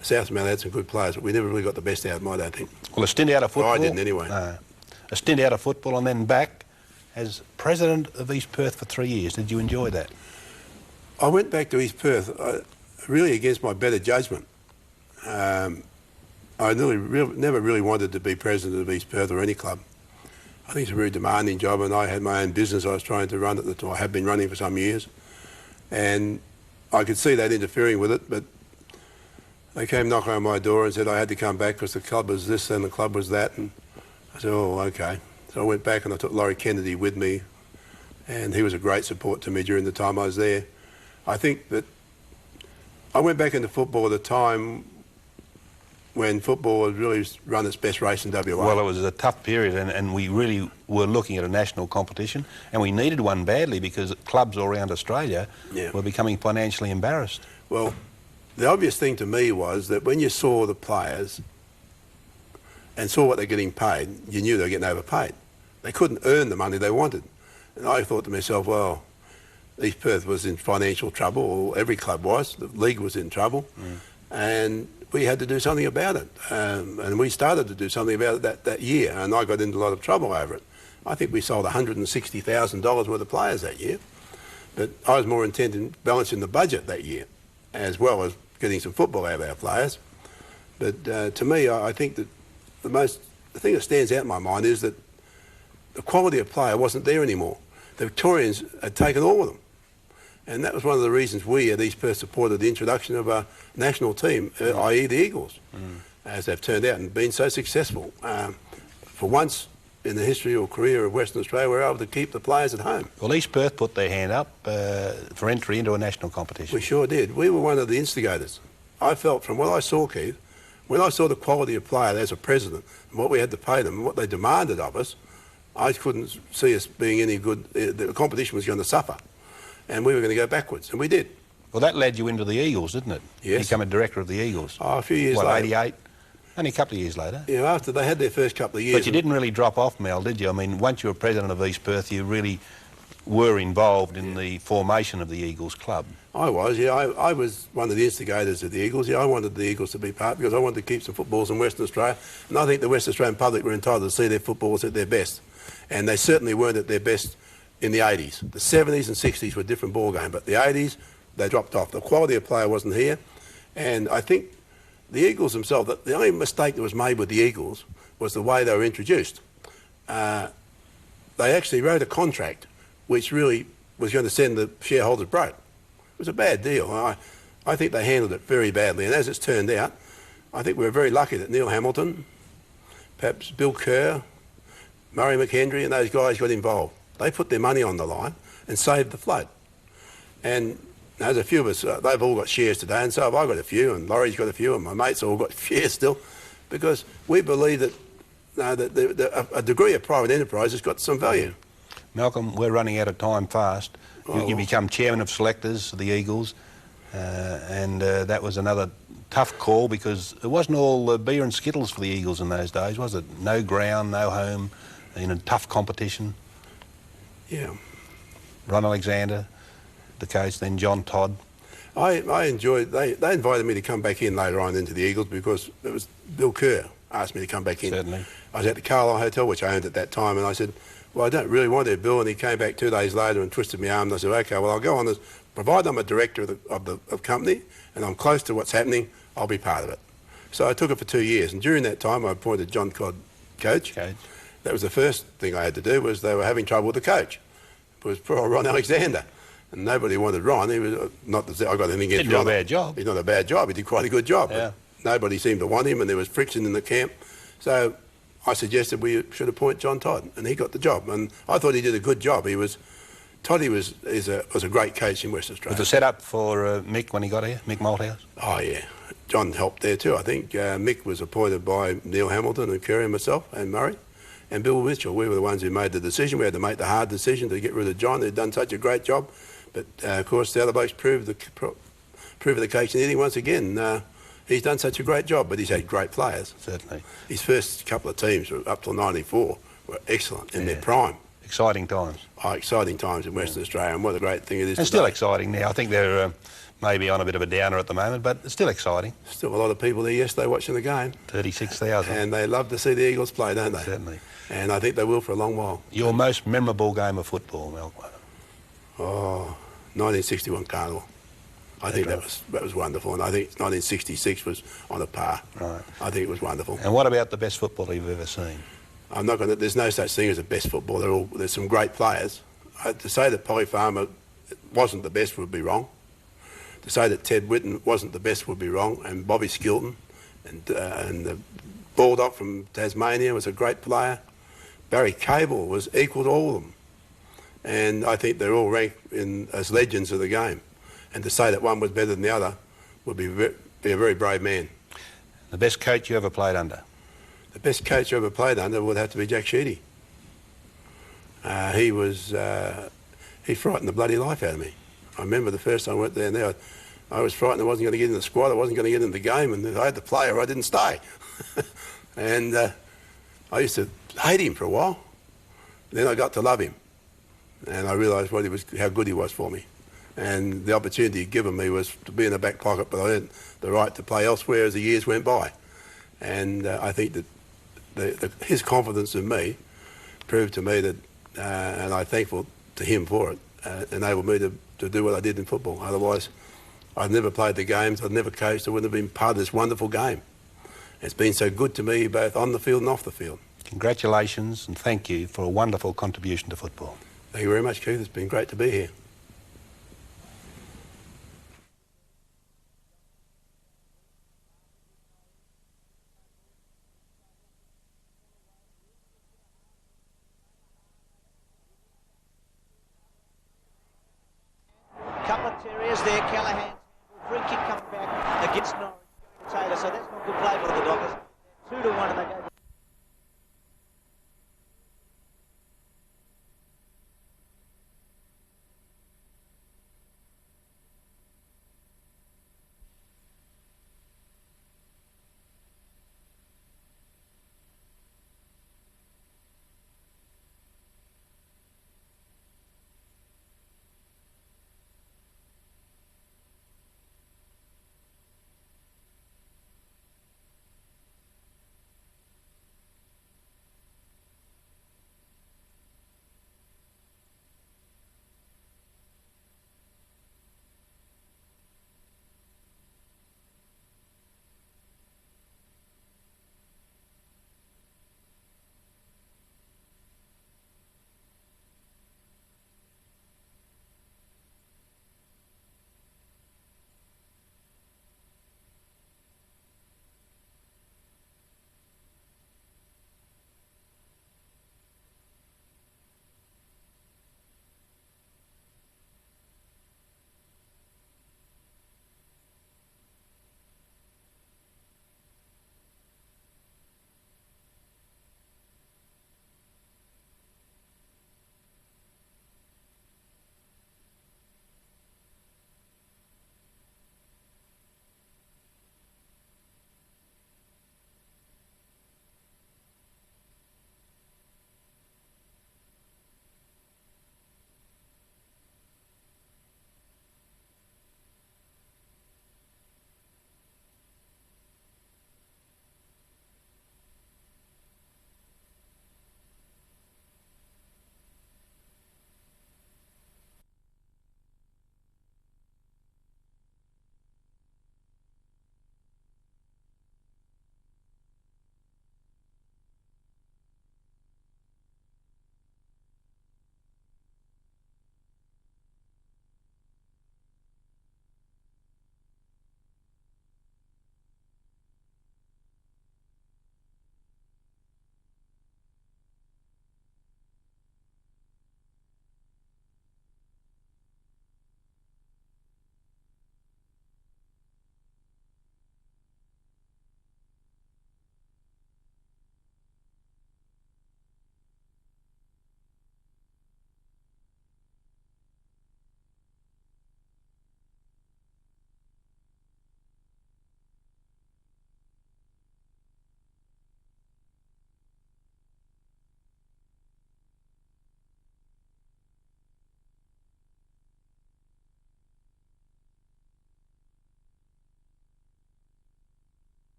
Speaker 1: South Fremantle had some good players, but we never really got the best out of them, I don't think.
Speaker 2: Well, a stint out of football.
Speaker 1: I didn't anyway.
Speaker 2: A stint out of football and then back as president of East Perth for 3 years. Did you enjoy that?
Speaker 1: I went back to East Perth really against my better judgment. I never really wanted to be president of East Perth or any club. I think it's a very demanding job, and I had my own business I was trying to run at the time. I have been running for some years, and I could see that interfering with it, but they came knocking on my door and said I had to come back because the club was this and the club was that, and I said, oh, okay. So I went back and I took Laurie Kennedy with me, and he was a great support to me during the time I was there. I think that I went back into football at a time when football had really run its best race in WA.
Speaker 2: Well, it was a tough period, and we really were looking at a national competition, and we needed one badly because clubs all around Australia were becoming financially embarrassed.
Speaker 1: Well, the obvious thing to me was that when you saw the players and saw what they're getting paid, you knew they were getting overpaid. They couldn't earn the money they wanted. And I thought to myself, well, East Perth was in financial trouble, or every club was. The league was in trouble. And we had to do something about it. And we started to do something about it that year, and I got into a lot of trouble over it. I think we sold $160,000 worth of players that year. But I was more intent in balancing the budget that year, as well as getting some football out of our players. But to me, I think that the thing that stands out in my mind is that the quality of player wasn't there anymore. The Victorians had taken all of them. And that was one of the reasons we at East Perth supported the introduction of a national team, i.e. the Eagles, as they've turned out and been so successful. For once in the history or career of Western Australia, we're able to keep the players at home.
Speaker 2: Well, East Perth put their hand up for entry into a national competition.
Speaker 1: We sure did. We were one of the instigators. I felt from what I saw, Keith, when I saw the quality of player as a president and what we had to pay them and what they demanded of us, I couldn't see us being any good. The competition was going to suffer, and we were going to go backwards, and we did.
Speaker 2: Well, that led you into the Eagles, didn't it?
Speaker 1: Yes.
Speaker 2: You became a director of the Eagles.
Speaker 1: Oh, a few years later.
Speaker 2: What, 88? Only a couple of years later.
Speaker 1: Yeah, after they had their first couple of years.
Speaker 2: But you didn't really drop off, Mel, did you? I mean, once you were president of East Perth, you really were involved in the formation of the Eagles club.
Speaker 1: I was, yeah. I was one of the instigators of the Eagles. Yeah, I wanted the Eagles to be part because I wanted to keep some footballs in Western Australia, and I think the Western Australian public were entitled to see their footballs at their best. And they certainly weren't at their best in the 80s. The 70s and 60s were a different ball game, but the 80s, they dropped off. The quality of player wasn't here. And I think the Eagles themselves, the only mistake that was made with the Eagles was the way they were introduced. They actually wrote a contract which really was going to send the shareholders broke. It was a bad deal. I think they handled it very badly. And as it's turned out, I think we were very lucky that Neil Hamilton, perhaps Bill Kerr, Murray McHenry and those guys got involved. They put their money on the line and saved the float. And there's a few of us, they've all got shares today, and so have I got a few, and Laurie's got a few, and my mates all got shares still, because we believe that, a degree of private enterprise has got some value.
Speaker 2: Malcolm, we're running out of time fast. You become chairman of selectors of the Eagles, and that was another tough call, because it wasn't all beer and skittles for the Eagles in those days, was it? No ground, no home, in a tough competition.
Speaker 1: Yeah.
Speaker 2: Ron Alexander, the coach, then John Todd.
Speaker 1: I enjoyed, they invited me to come back in later on into the Eagles, because it was Bill Kerr asked me to come back in.
Speaker 2: Certainly.
Speaker 1: I was at the Carlisle Hotel, which I owned at that time, and I said, well, I don't really want to, Bill, and he came back 2 days later and twisted my arm, and I said, okay, well, I'll go on as, provided I'm a director of the company and I'm close to what's happening, I'll be part of it. So I took it for 2 years, and during that time I appointed John Todd coach. That was the first thing I had to do, was they were having trouble with the coach. It was poor Ron Alexander. And nobody wanted Ron. He was not that I got anything against Ron.
Speaker 2: He did a bad job.
Speaker 1: He's not a bad job. He did quite a good job.
Speaker 2: Yeah.
Speaker 1: But nobody seemed to want him, and there was friction in the camp. So I suggested we should appoint John Todd, and he got the job. And I thought he did a good job. Toddy was a great coach in Western Australia.
Speaker 2: Was it set up for Mick when he got here, Mick Malthouse?
Speaker 1: Oh yeah, John helped there too. I think Mick was appointed by Neil Hamilton and Kerry and myself and Murray. And Bill Mitchell, we were the ones who made the decision. We had to make the hard decision to get rid of John, who'd done such a great job. But, of course, the other blokes proved the case and eating once again. He's done such a great job, but he's had great players.
Speaker 2: Certainly.
Speaker 1: His first couple of teams, up till '94, were excellent in their prime.
Speaker 2: Exciting times.
Speaker 1: Oh, exciting times in Western Australia, and what a great thing it is.
Speaker 2: And still exciting now. I think they're maybe on a bit of a downer at the moment, but it's still exciting.
Speaker 1: Still a lot of people there yesterday watching the game.
Speaker 2: 36,000.
Speaker 1: And they love to see the Eagles play, don't they?
Speaker 2: Certainly.
Speaker 1: And I think they will for a long while.
Speaker 2: Your most memorable game of football, Malcolm?
Speaker 1: Oh, 1961 Carnival. I think that was wonderful, and I think 1966 was on a par.
Speaker 2: Right.
Speaker 1: I think it was wonderful.
Speaker 2: And what about the best football you've ever seen?
Speaker 1: I'm not going to. There's no such thing as a best football. There's some great players. To say that Polly Farmer wasn't the best would be wrong. To say that Ted Whitten wasn't the best would be wrong. And Bobby Skilton, and the Baldock from Tasmania was a great player. Barry Cable was equal to all of them. And I think they're all ranked as legends of the game. And to say that one was better than the other would be a very brave man.
Speaker 2: The best coach you ever played under?
Speaker 1: The best coach I ever played under would have to be Jack Sheedy. He frightened the bloody life out of me. I remember the first time I went down there, I was frightened I wasn't going to get in the squad, I wasn't going to get in the game, and I had to play or I didn't stay. And I used to hate him for a while. Then I got to love him. And I realised how good he was for me. And the opportunity he'd given me was to be in the back pocket, but I had the right to play elsewhere as the years went by. And I think that his confidence in me proved to me that, and I'm thankful to him for it, enabled me to do what I did in football. Otherwise, I'd never played the games, I'd never coached, I wouldn't have been part of this wonderful game. It's been so good to me both on the field and off the field.
Speaker 2: Congratulations and thank you for a wonderful contribution to football.
Speaker 1: Thank you very much, Keith. It's been great to be here.
Speaker 3: Couple of terriers there, Callahan. Free kick coming back against Norwich. So that's not good play for the Dockers. 2-1 and they go